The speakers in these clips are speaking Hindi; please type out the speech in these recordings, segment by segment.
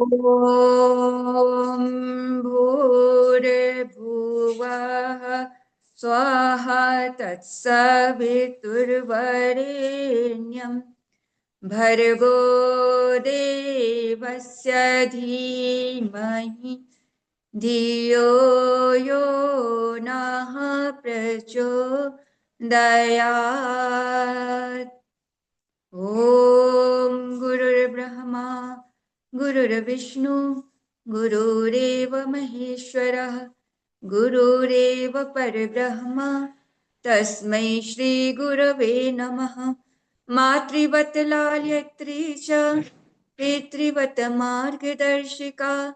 ॐ भूर्भुवः स्वाहा तत्सवितुर्वरेण्यं भर्गो देवस्य धीमहि धियो यो नः प्रचोदयात्। ॐ गुरुर्ब्रह्मा गुरुर्विष्णु गुरुरेव महेश्वरः गुरुरेव परब्रह्म तस्मै श्रीगुरवे नमः। मातृवत् लाल्यत्री च पितृवत् मार्गदर्शिका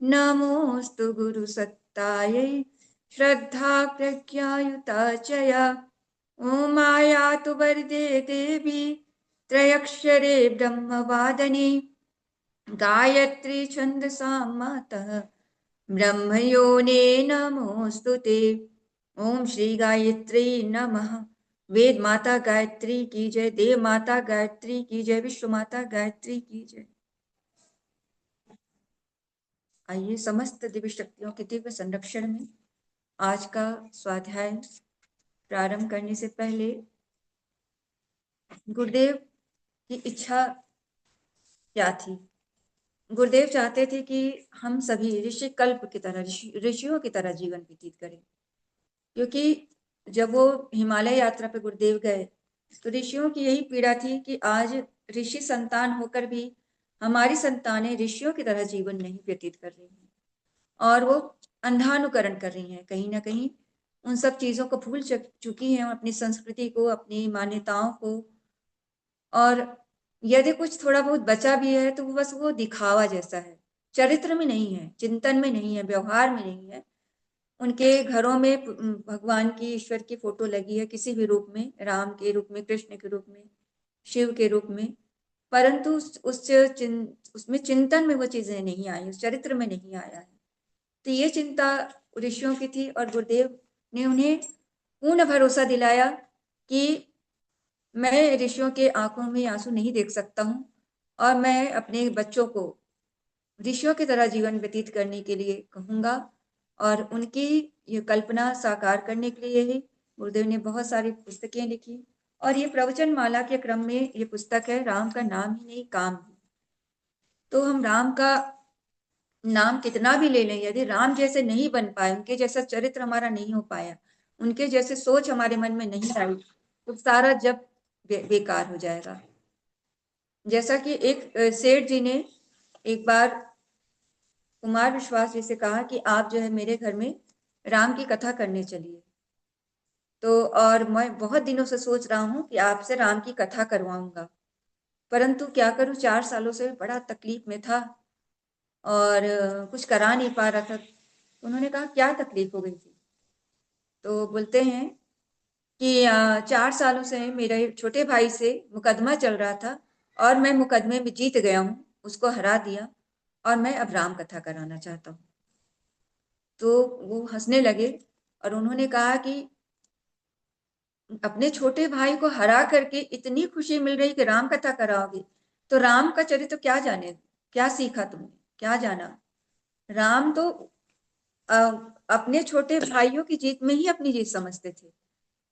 नमोऽस्तु गुरुसत्तायै श्रद्धा प्रज्ञायुता च या। ॐ आयातु वरदे देवी त्रयक्षरे ब्रह्मवादने गायत्री छन्दसां मातः ब्रह्मयोने नमोऽस्तु ते। ओम श्री गायत्री नमः। वेद माता गायत्री की जय, देव माता गायत्री की जय, विश्व माता गायत्री की जय। आइए समस्त दिव्य शक्तियों के दिव्य संरक्षण में आज का स्वाध्याय प्रारंभ करने से पहले गुरुदेव की इच्छा क्या थी। गुरुदेव चाहते थे कि हम सभी ऋषि कल्प की तरह, ऋषियों की तरह जीवन व्यतीत करें, क्योंकि जब वो हिमालय यात्रा पे गुरुदेव गए तो ऋषियों की यही पीड़ा थी कि आज ऋषि संतान होकर भी हमारी संतानें ऋषियों की तरह जीवन नहीं व्यतीत कर रही हैं और वो अंधानुकरण कर रही हैं। कहीं ना कहीं उन सब चीज़ों को भूल चुकी हैं, अपनी संस्कृति को, अपनी मान्यताओं को। और यदि कुछ थोड़ा बहुत बचा भी है तो बस वो दिखावा जैसा है, चरित्र में नहीं है, चिंतन में नहीं है, व्यवहार में नहीं है। उनके घरों में भगवान की, ईश्वर की फोटो लगी है किसी भी रूप में, राम के रूप में, कृष्ण के रूप में, शिव के रूप में, परंतु उसमें चिंतन में वो चीजें नहीं आई, उस चरित्र में नहीं आया है। तो ये चिंता ऋषियों की थी और गुरुदेव ने उन्हें पूर्ण भरोसा दिलाया कि मैं ऋषियों के आंखों में आंसू नहीं देख सकता हूँ और मैं अपने बच्चों को ऋषियों की तरह जीवन व्यतीत करने के लिए कहूँगा। और उनकी ये कल्पना साकार करने के लिए ही गुरुदेव ने बहुत सारी पुस्तकें लिखी और ये प्रवचन माला के क्रम में ये पुस्तक है राम का नाम ही नहीं काम ही। तो हम राम का नाम कितना भी ले लें, यदि राम जैसे नहीं बन पाए, उनके जैसा चरित्र हमारा नहीं हो पाया, उनके जैसे सोच हमारे मन में नहीं आई, तो सारा जब बेकार हो जाएगा। जैसा कि एक सेठ जी ने एक बार कुमार विश्वास जी से कहा कि आप जो है मेरे घर में राम की कथा करने चलिए। तो और मैं बहुत दिनों से सोच रहा हूँ कि आपसे राम की कथा करवाऊंगा, परंतु क्या करूँ, 4 सालों से बड़ा तकलीफ में था और कुछ करा नहीं पा रहा था। तो उन्होंने कहा क्या तकलीफ हो गई थी। तो बोलते हैं कि 4 सालों से मेरे छोटे भाई से मुकदमा चल रहा था और मैं मुकदमे में जीत गया हूँ, उसको हरा दिया और मैं अब राम कथा कराना चाहता हूँ। तो वो हंसने लगे और उन्होंने कहा कि अपने छोटे भाई को हरा करके इतनी खुशी मिल रही कि राम कथा कराओगे, तो राम का चरित्र क्या जाने, क्या सीखा तुमने, क्या जाना। राम तो अ, अपने छोटे भाइयों की जीत में ही अपनी जीत समझते थे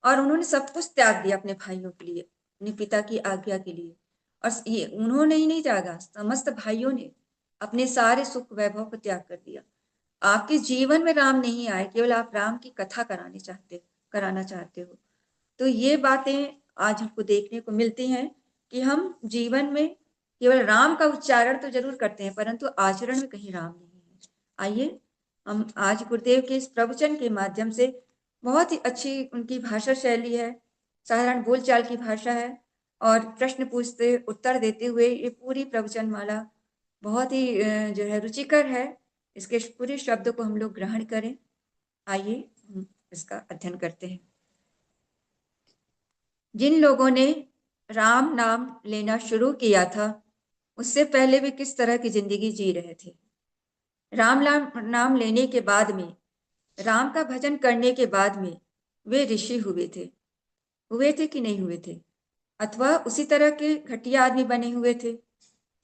और उन्होंने सब कुछ त्याग दिया अपने भाइयों के लिए, अपने पिता की आज्ञा के लिए। और ये उन्होंने ही नहीं त्यागा, समस्त भाइयों ने अपने सारे सुख वैभव को त्याग कर दिया। आपके जीवन में राम नहीं आए, केवल आप राम की कथा कराना चाहते हो। तो ये बातें आज हमको देखने को मिलती हैं कि हम जीवन में केवल राम का उच्चारण तो जरूर करते हैं, परंतु आचरण में कहीं राम नहीं है। आइए हम आज गुरुदेव के इस प्रवचन के माध्यम से, बहुत ही अच्छी उनकी भाषा शैली है, साधारण बोलचाल की भाषा है और प्रश्न पूछते उत्तर देते हुए ये पूरी प्रवचन माला बहुत ही जो है रुचिकर है। इसके पूरे शब्द को हम लोग ग्रहण करें। आइए हम इसका अध्ययन करते हैं। जिन लोगों ने राम नाम लेना शुरू किया था, उससे पहले वे किस तरह की जिंदगी जी रहे थे। राम नाम लेने के बाद में, राम का भजन करने के बाद में वे ऋषि हुए थे कि नहीं हुए थे, अथवा उसी तरह के घटिया आदमी बने हुए थे।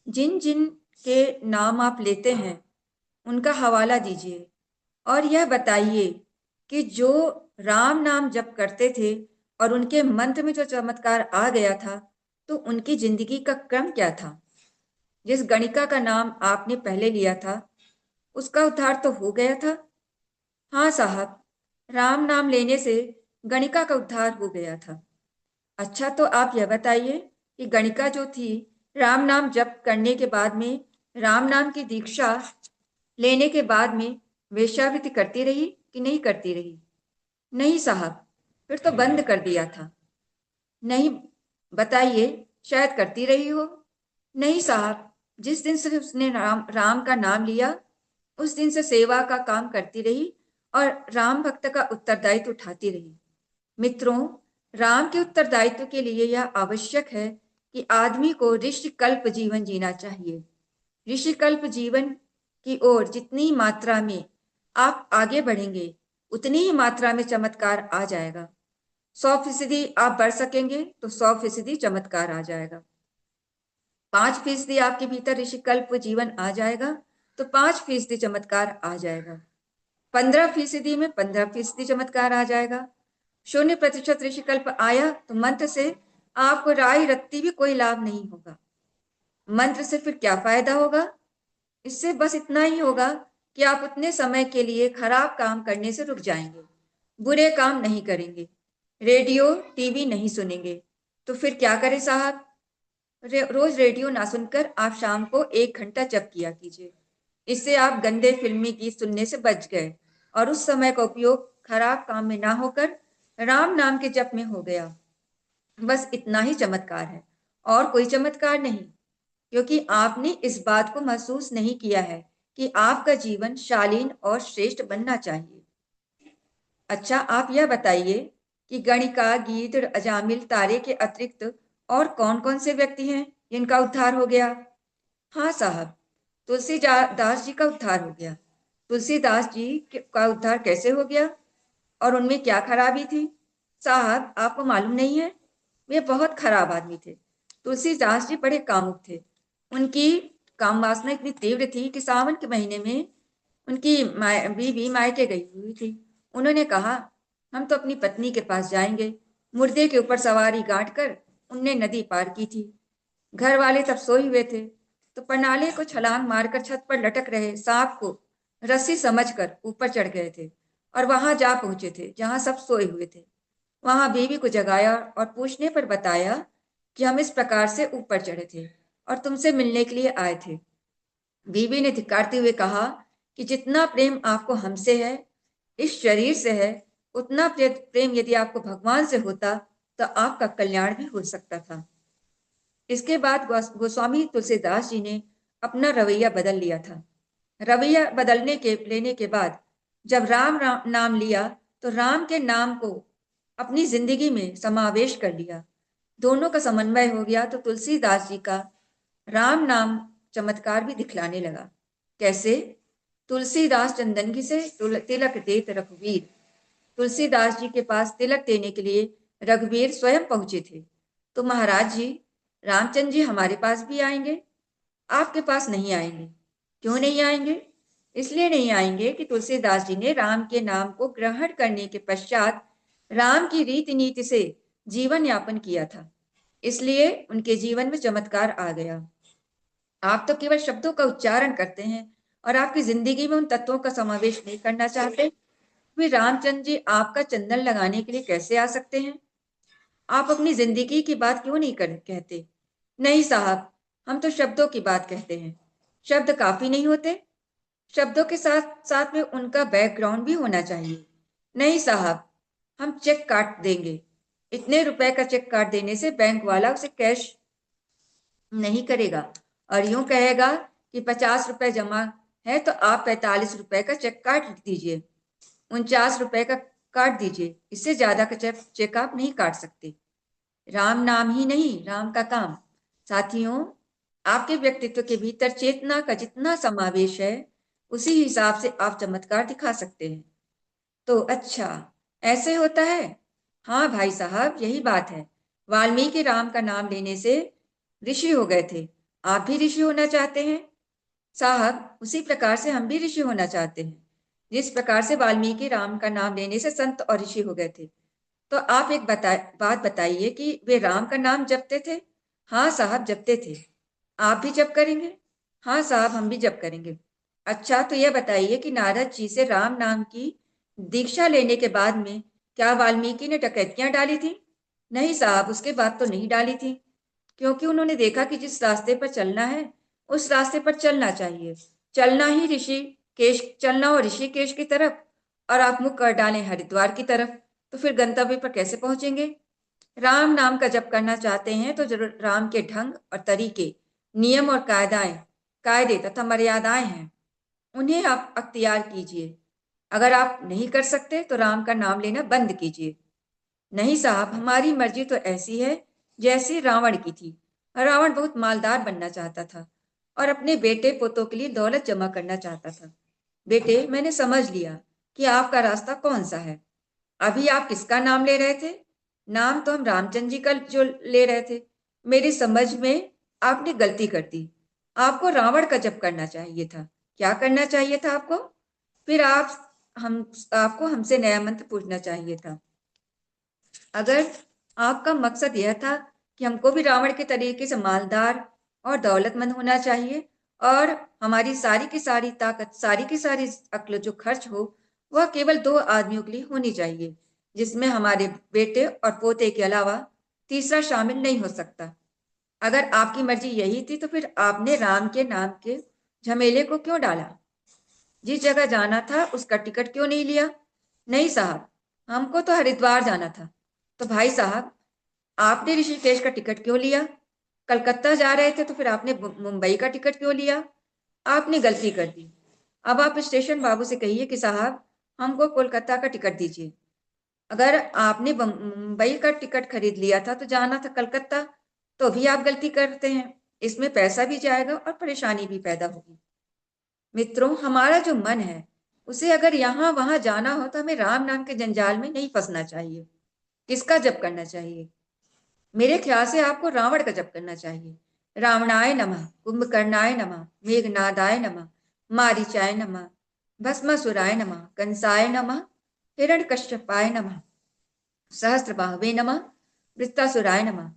जिन जिन के नाम आप लेते हैं उनका हवाला दीजिए और यह बताइए कि जो राम नाम जप करते थे और उनके मंत्र में जो चमत्कार आ गया था, तो उनकी जिंदगी का क्रम क्या था? जिस गणिका का नाम आपने पहले लिया था, उसका उद्धार तो हो गया था। हाँ साहब, राम नाम लेने से गणिका का उद्धार हो गया था। अच्छा, तो आप यह बताइए कि गणिका जो थी, राम नाम जप करने के बाद में, राम नाम की दीक्षा लेने के बाद में वेश्यावृत्ति करती रही कि नहीं करती रही? नहीं साहब, फिर तो बंद कर दिया था। नहीं, बताइए, शायद करती रही हो। नहीं साहब, जिस दिन से उसने राम राम का नाम लिया, उस दिन से सेवा का काम करती रही और राम भक्त का उत्तरदायित्व उठाती रही। मित्रों, राम के उत्तरदायित्व के लिए यह आवश्यक है कि आदमी को ऋषिकल्प जीवन जीना चाहिए। ऋषिकल्प जीवन की ओर जितनी मात्रा में आप आगे बढ़ेंगे, उतनी ही मात्रा में चमत्कार आ जाएगा। 100% आप बढ़ सकेंगे तो 100% चमत्कार आ जाएगा। 5% आपके भीतर ऋषिकल्प जीवन आ जाएगा तो 5% चमत्कार आ जाएगा। 15% में 15% चमत्कार आ जाएगा। 0% ऋषिकल्प आया तो मंत्र से आपको राई रत्ती भी कोई लाभ नहीं होगा। मंत्र से फिर क्या फायदा होगा? इससे बस इतना ही होगा कि आप उतने समय के लिए खराब काम करने से रुक जाएंगे, बुरे काम नहीं करेंगे, रेडियो टीवी नहीं सुनेंगे। तो फिर क्या करें साहब? रोज रेडियो ना सुनकर आप शाम को 1 घंटा जप किया कीजिए। इससे आप गंदे फिल्मी गीत सुनने से बच गए और उस समय का उपयोग खराब काम में ना होकर राम नाम के जप में हो गया। बस इतना ही चमत्कार है और कोई चमत्कार नहीं, क्योंकि आपने इस बात को महसूस नहीं किया है कि आपका जीवन शालीन और श्रेष्ठ बनना चाहिए। अच्छा, आप यह बताइए कि गणिका, गीध, अजामिल, तारे के अतिरिक्त और कौन कौन से व्यक्ति हैं जिनका उद्धार हो गया? हाँ साहब, तुलसीदास जी का उद्धार हो गया। तुलसीदास जी का उद्धार कैसे हो गया और उनमें क्या खराबी थी? साहब, आपको मालूम नहीं है? वे बहुत खराब आदमी थे। तुलसीदास जी बड़े कामुक थे। उनकी काम वासना इतनी तीव्र थी कि सावन के महीने में उनकी बीवी मायके गई हुई थी। उन्होंने कहा, हम तो अपनी पत्नी के पास जाएंगे। मुर्दे के ऊपर सवारी गांठ कर उनने नदी पार की थी। घर वाले सब सोए हुए थे, तो पनाले को छलांग मारकर छत पर लटक रहे सांप को रस्सी समझकर ऊपर चढ़ गए थे और वहां जा पहुंचे थे जहां सब सोए हुए थे। वहां बीवी को जगाया और पूछने पर बताया कि हम इस प्रकार से ऊपर चढ़े थे और तुमसे मिलने के लिए आए थे। बीवी ने धिक्कारते हुए कहा कि जितना प्रेम आपको हमसे है, इस शरीर से है, उतना प्रेम यदि आपको भगवान से होता तो आपका कल्याण भी हो सकता था। इसके बाद गोस्वामी तुलसीदास जी ने अपना रवैया बदल लिया था। रवैया बदलने के लेने के बाद जब राम नाम लिया तो राम के नाम को अपनी जिंदगी में समावेश कर लिया। दोनों का समन्वय हो गया तो तुलसीदास जी का राम नाम चमत्कार भी दिखलाने लगा। कैसे? तुलसीदास चंदन से तिलक देत रघुवीर। तुलसीदास जी के पास तिलक देने के लिए रघुवीर स्वयं पहुंचे थे। तो महाराज जी, रामचंद्र जी हमारे पास भी आएंगे, आपके पास नहीं आएंगे। क्यों नहीं आएंगे? इसलिए नहीं आएंगे कि तुलसीदास जी ने राम के नाम को ग्रहण करने के पश्चात राम की रीति नीति से जीवन यापन किया था, इसलिए उनके जीवन में चमत्कार आ गया। आप तो केवल शब्दों का उच्चारण करते हैं और आपकी जिंदगी में उन तत्वों का समावेश नहीं करना चाहते। वे रामचंद्र जी आपका चंदन लगाने के लिए कैसे आ सकते हैं? आप अपनी जिंदगी की बात क्यों नहीं कहते? नहीं साहब, हम तो शब्दों की बात कहते हैं। शब्द काफी नहीं होते? शब्दों के साथ साथ में उनका बैकग्राउंड भी होना चाहिए। नहीं साहब, हम चेक काट देंगे। इतने रुपए का चेक काट देने से बैंक वाला उसे कैश नहीं करेगा और यूं कहेगा कि 50 रुपए जमा है तो आप 45 रुपए का चेक काट दीजिए, 49 रुपए का काट दीजिए। इससे ज्यादा का चेक आप नहीं काट सकते। राम नाम ही नहीं, राम का काम। साथियों, आपके व्यक्तित्व के भीतर चेतना का जितना समावेश है, उसी हिसाब से आप चमत्कार दिखा सकते हैं। तो अच्छा, ऐसे होता है? हाँ भाई साहब, यही बात है। वाल्मीकि राम का नाम लेने से ऋषि हो गए थे। आप भी ऋषि होना चाहते हैं? साहब, उसी प्रकार से हम भी ऋषि होना चाहते हैं, जिस प्रकार से वाल्मीकि राम का नाम लेने से संत और ऋषि हो गए थे। तो आप एक बात बताइए कि वे राम का नाम जपते थे? हाँ साहब, जपते थे। आप भी जप करेंगे? हाँ साहब, हम भी जप करेंगे। अच्छा, तो यह बताइए कि नारद जी से राम नाम की दीक्षा लेने के बाद में क्या वाल्मीकि ने डकैतियां डाली थी? नहीं साहब, उसके बाद तो नहीं डाली थी, क्योंकि उन्होंने देखा कि जिस रास्ते पर चलना है उस रास्ते पर चलना चाहिए। चलना हो ऋषिकेश की तरफ, और आप मुख कर डालें हरिद्वार की तरफ, तो फिर गंतव्य पर कैसे पहुंचेंगे? राम नाम का जप करना चाहते हैं तो जरूर राम के ढंग और तरीके, नियम और कायदे तथा मर्यादाएं हैं, उन्हें आप अख्तियार कीजिए। अगर आप नहीं कर सकते तो राम का नाम लेना बंद कीजिए। नहीं साहब, हमारी मर्जी तो ऐसी है जैसी रावण की थी। रावण बहुत मालदार बनना चाहता था और अपने बेटे पोतों के लिए दौलत जमा करना चाहता था। बेटे, मैंने समझ लिया कि आपका रास्ता कौन सा है। अभी आप किसका नाम ले रहे थे? नाम तो हम रामचंद्र जी का जो ले रहे थे। मेरी समझ में आपने गलती कर दी। आपको रावण का जप करना चाहिए था। क्या करना चाहिए था आपको? फिर हम आपको हमसे नया मंत्र पूछना चाहिए था। अगर आपका मकसद यह था कि हमको भी रावण के तरीके से मालदार और दौलतमंद होना चाहिए, और हमारी सारी की सारी ताकत, सारी की सारी अक्ल जो खर्च हो वह केवल 2 आदमियों के लिए होनी चाहिए, जिसमें हमारे बेटे और पोते के अलावा तीसरा शामिल नहीं हो सकता। अगर आपकी मर्जी यही थी तो फिर आपने राम के नाम के झमेले को क्यों डाला? जिस जगह जाना था उसका टिकट क्यों नहीं लिया? नहीं साहब, हमको तो हरिद्वार जाना था। तो भाई साहब, आपने ऋषिकेश का टिकट क्यों लिया? कलकत्ता जा रहे थे तो फिर आपने मुंबई का टिकट क्यों लिया? आपने गलती कर दी। अब आप स्टेशन बाबू से कहिए कि साहब, हमको कोलकाता का टिकट दीजिए। अगर आपने मुंबई का टिकट खरीद लिया था तो जाना था कलकत्ता, तो भी आप गलती करते हैं। इसमें पैसा भी जाएगा और परेशानी भी पैदा होगी। मित्रों, हमारा जो मन है उसे अगर यहाँ वहां जाना हो तो हमें राम नाम के जंजाल में नहीं फंसना चाहिए। किसका जप करना चाहिए? मेरे ख्याल से आपको रावण का जप करना चाहिए। रावणाय नमः, कुंभकर्णाय नमः, मेघनादाय नमः, मारीचाय नमः, भस्मासुराय नमः, कंसाय नमः, हिरण्यकश्यपाय नमः, सहस्त्रबाहवे नमः, वृत्तासुराय नमः,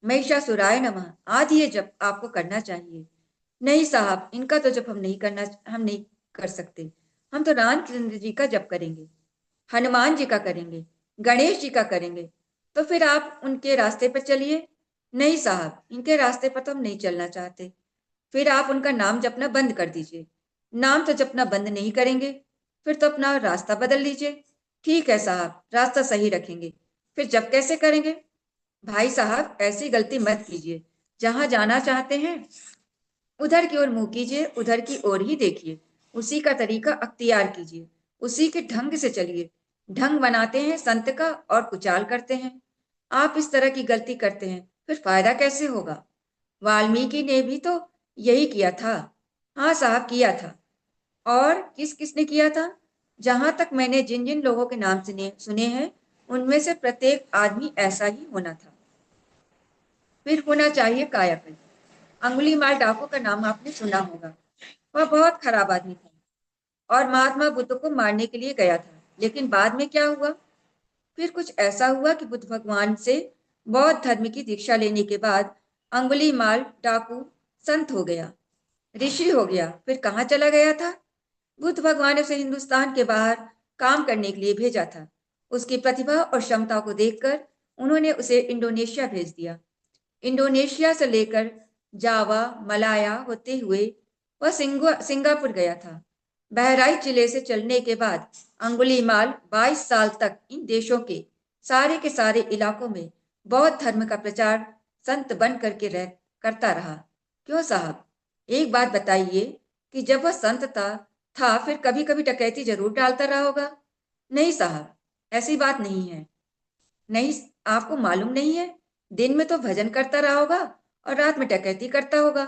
महिषासुराय नमः आदि ये जप आपको करना चाहिए। नहीं साहब, इनका तो जप हम नहीं कर सकते। हम तो रामचंद्र जी का जप करेंगे, हनुमान जी का करेंगे, गणेश जी का करेंगे। तो फिर आप उनके रास्ते पर चलिए। नहीं साहब, इनके रास्ते पर तो हम नहीं चलना चाहते। फिर आप उनका नाम जपना बंद कर दीजिए। नाम तो जपना बंद नहीं करेंगे, फिर तो अपना रास्ता बदल लीजिए। ठीक है साहब, रास्ता सही रखेंगे। फिर जप कैसे करेंगे? भाई साहब, ऐसी गलती मत कीजिए। जहां जाना चाहते हैं उधर की ओर मुंह कीजिए, उधर की ओर ही देखिए। उसी का तरीका अख्तियार कीजिए, उसी के ढंग से चलिए। ढंग बनाते हैं संत का और कुचाल करते हैं। आप इस तरह की गलती करते हैं, फिर फायदा कैसे होगा? वाल्मीकि ने भी तो यही किया था। हाँ साहब, किया था। और किस किसने किया था? जहां तक मैंने जिन जिन लोगों के नाम सुने हैं, उनमें से प्रत्येक आदमी ऐसा ही होना था। फिर होना चाहिए कायाकल्प। अंगुलीमाल डाकू का नाम आपने सुना होगा। वह बहुत खराब आदमी था और महात्मा बुद्ध को मारने के लिए गया था। लेकिन बाद में क्या हुआ? फिर कुछ ऐसा हुआ कि बुद्ध भगवान से बौद्ध धर्म की दीक्षा लेने के बाद अंगुलीमाल डाकू संत हो गया, ऋषि हो गया। फिर कहाँ चला गया था? बुद्ध भगवान ने उसे हिंदुस्तान के बाहर काम करने के लिए भेजा था। उसकी प्रतिभा और क्षमता को देखकर उन्होंने उसे इंडोनेशिया भेज दिया। इंडोनेशिया से लेकर जावा, मलाया होते हुए वह सिंगापुर गया था। बहराइच जिले से चलने के बाद अंगुलीमाल 22 साल तक इन देशों के सारे इलाकों में बौद्ध धर्म का प्रचार संत बन करके रह करता रहा। क्यों साहब, एक बात बताइए कि जब वह संत था फिर कभी कभी डकैती जरूर डालता रहा होगा? नहीं साहब, ऐसी बात नहीं है। नहीं, आपको मालूम नहीं है? दिन में तो भजन करता रहा होगा और रात में डकैती करता होगा।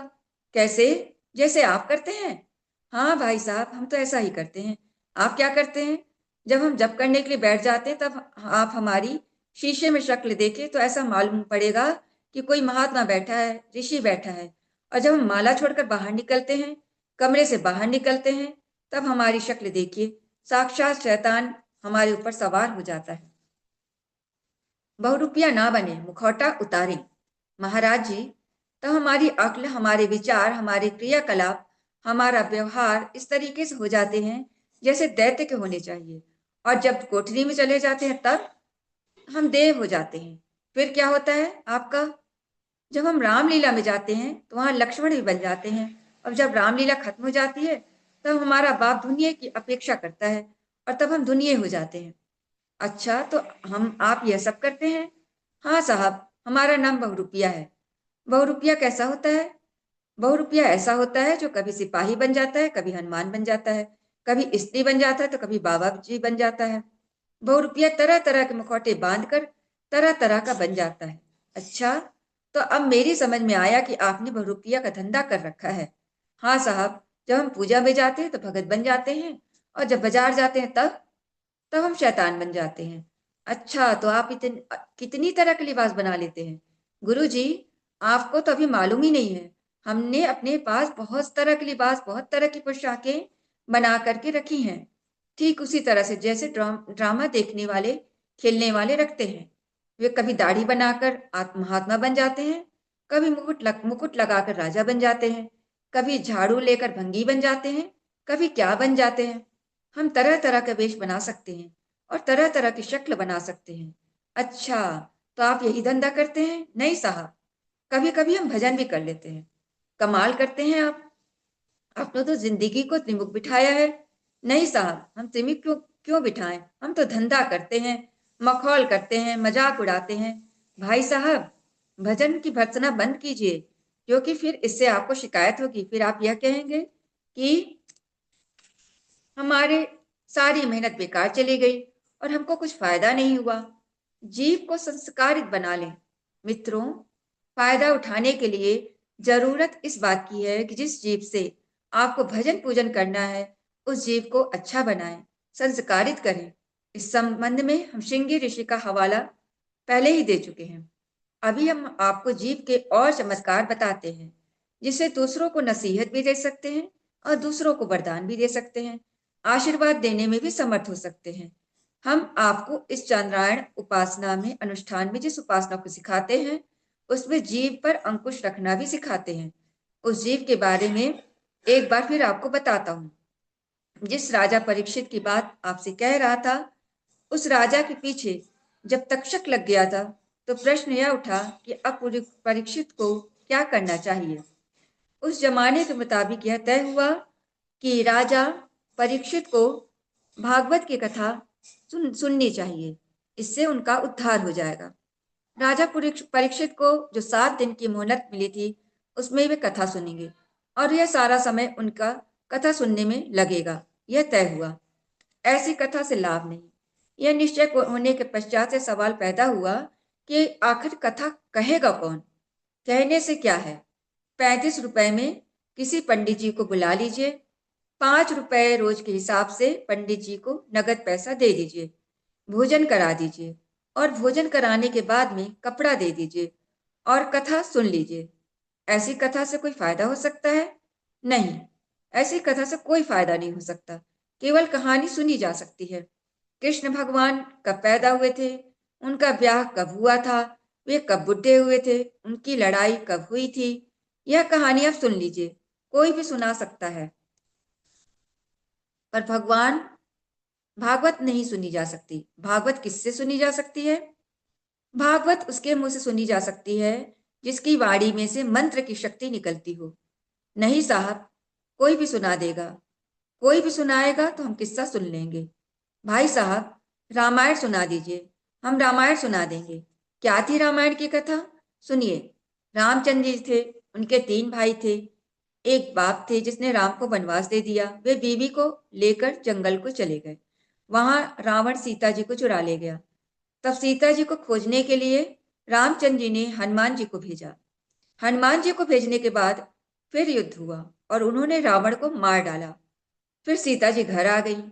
कैसे? जैसे आप करते हैं। हाँ भाई साहब, हम तो ऐसा ही करते हैं। आप क्या करते हैं? जब हम जप करने के लिए बैठ जाते हैं तब आप हमारी शीशे में शक्ल देखे तो ऐसा मालूम पड़ेगा कि कोई महात्मा बैठा है, ऋषि बैठा है। और जब हम माला छोड़कर बाहर निकलते हैं, कमरे से बाहर निकलते हैं तब हमारी शक्ल देखिए, साक्षात शैतान हमारे ऊपर सवार हो जाता है। बहुरूपिया ना बने, मुखौटा उतारें। महाराज जी, तो हमारी अक्ल, हमारे विचार, हमारे क्रियाकलाप, हमारा व्यवहार इस तरीके से हो जाते हैं जैसे दैत्य के होने चाहिए, और जब कोठरी में चले जाते हैं तब हम देव हो जाते हैं। फिर क्या होता है आपका? जब हम रामलीला में जाते हैं तो वहां लक्ष्मण भी बन जाते हैं, और जब रामलीला खत्म हो जाती है तब हमारा बाप दुनिया की अपेक्षा करता है, और तब हम दुनिया हो जाते हैं। अच्छा, तो हम आप यह सब करते हैं? हाँ साहब, हमारा नाम बहुरूपिया है। बहुरूपिया कैसा होता है? बहुरूपिया ऐसा होता है जो कभी सिपाही बन जाता है, कभी हनुमान बन जाता है, कभी स्त्री बन जाता है, तो कभी बाबा जी बन जाता है। बहुरूपिया तरह तरह के मुखौटे बांधकर तरह तरह का बन जाता है। अच्छा, तो अब मेरी समझ में आया कि आपने बहुरूपिया का धंधा कर रखा है। हाँ साहब, जब हम पूजा में जाते हैं तो भगत बन जाते हैं, और जब बाजार जाते हैं तब हम शैतान बन जाते हैं। अच्छा, तो आप कितनी तरह के लिबास बना लेते हैं? गुरु जी, आपको तो अभी मालूम ही नहीं है। हमने अपने पास बहुत तरह के लिबास, बहुत तरह की पोशाकें बना करके रखी हैं, ठीक उसी तरह से जैसे ड्रामा देखने वाले, खेलने वाले रखते हैं। वे कभी दाढ़ी बनाकर महात्मा बन जाते हैं, कभी मुकुट लगाकर राजा बन जाते हैं, कभी झाड़ू लेकर भंगी बन जाते हैं, कभी क्या बन जाते हैं। हम तरह तरह का वेश बना सकते हैं और तरह तरह की शक्ल बना सकते हैं। अच्छा, तो आप यही धंधा करते हैं? नहीं साहब, कभी कभी हम भजन भी कर लेते हैं। कमाल करते हैं आप। आपने तो जिंदगी को त्रिमुख बिठाया है। नहीं साहब, हम त्रिमुख क्यों क्यों बिठाएं? हम तो धंधा करते हैं, मखौल करते हैं, मजाक उड़ाते हैं। भाई साहब, भजन की भर्त्सना बंद कीजिए, क्योंकि फिर इससे आपको शिकायत होगी। फिर आप यह कहेंगे कि हमारे सारी मेहनत बेकार चली गई और हमको कुछ फायदा नहीं हुआ। जीव को संस्कारित बना लें। मित्रों, फायदा उठाने के लिए जरूरत इस बात की है कि जिस जीव से आपको भजन पूजन करना है, उस जीव को अच्छा बनाएं, संस्कारित करें। इस संबंध में हम श्रृंगी ऋषि का हवाला पहले ही दे चुके हैं। अभी हम आपको जीव के और चमत्कार बताते हैं, जिससे दूसरों को नसीहत भी दे सकते हैं और दूसरों को वरदान भी दे सकते हैं, आशीर्वाद देने में भी समर्थ हो सकते हैं। हम आपको इस चंद्रायण उपासना में, अनुष्ठान में जिस उपासना को सिखाते हैं, उसमें जीव पर अंकुश रखना भी सिखाते हैं। उस जीव के बारे में एक बार फिर आपको बताता हूँ। जिस राजा परीक्षित की बात आपसे कह रहा था, उस राजा के पीछे जब तक्षक लग गया था, तो प्रश्न यह उठा कि अब परीक्षित को क्या करना चाहिए। उस जमाने के मुताबिक यह तय हुआ कि राजा परीक्षित को भागवत की कथा सुननी चाहिए, इससे उनका उद्धार हो जाएगा। राजा परीक्षित को जो 7 दिन की मोहलत मिली थी, उसमें वे कथा सुनेंगे, और यह सारा समय उनका कथा सुनने में लगेगा। यह तय हुआ। ऐसी कथा से लाभ नहीं। यह निश्चय होने के पश्चात से सवाल पैदा हुआ कि आखिर कथा कहेगा कौन? कहने से क्या है? 35 रुपए में किसी पंडित जी को बुला लीजिए, 5 रुपए रोज के हिसाब से पंडित जी को नगद पैसा दे दीजिए, भोजन करा दीजिए, और भोजन कराने के बाद में कपड़ा दे दीजिए, और कथा सुन लीजिए। ऐसी कथा से कोई फायदा हो सकता है? नहीं, ऐसी कथा से कोई फायदा नहीं हो सकता। केवल कहानी सुनी जा सकती है। कृष्ण भगवान कब पैदा हुए थे, उनका ब्याह कब हुआ था, वे कब बुढ़े हुए थे, उनकी लड़ाई कब हुई थी, यह कहानी आप सुन लीजिए। कोई भी सुना सकता है, पर भगवान भागवत नहीं सुनी जा सकती। भागवत किससे सुनी जा सकती है? भागवत उसके मुंह से सुनी जा सकती है जिसकी वाणी में से मंत्र की शक्ति निकलती हो। नहीं साहब, कोई भी सुना देगा, कोई भी सुनाएगा तो हम किस्सा सुन लेंगे। भाई साहब, रामायण सुना दीजिए, हम रामायण सुना देंगे। क्या थी रामायण की कथा? सुनिए। रामचंद्र जी थे, उनके 3 भाई थे। एक बाप थे जिसने राम को वनवास दे दिया। वे बीवी को लेकर जंगल को चले गए। वहां रावण सीता जी को चुरा ले गया। तब सीता जी को खोजने के लिए रामचंद्र जी ने हनुमान जी को भेजा। हनुमान जी को भेजने के बाद फिर युद्ध हुआ और उन्होंने रावण को मार डाला। फिर सीता जी घर आ गई।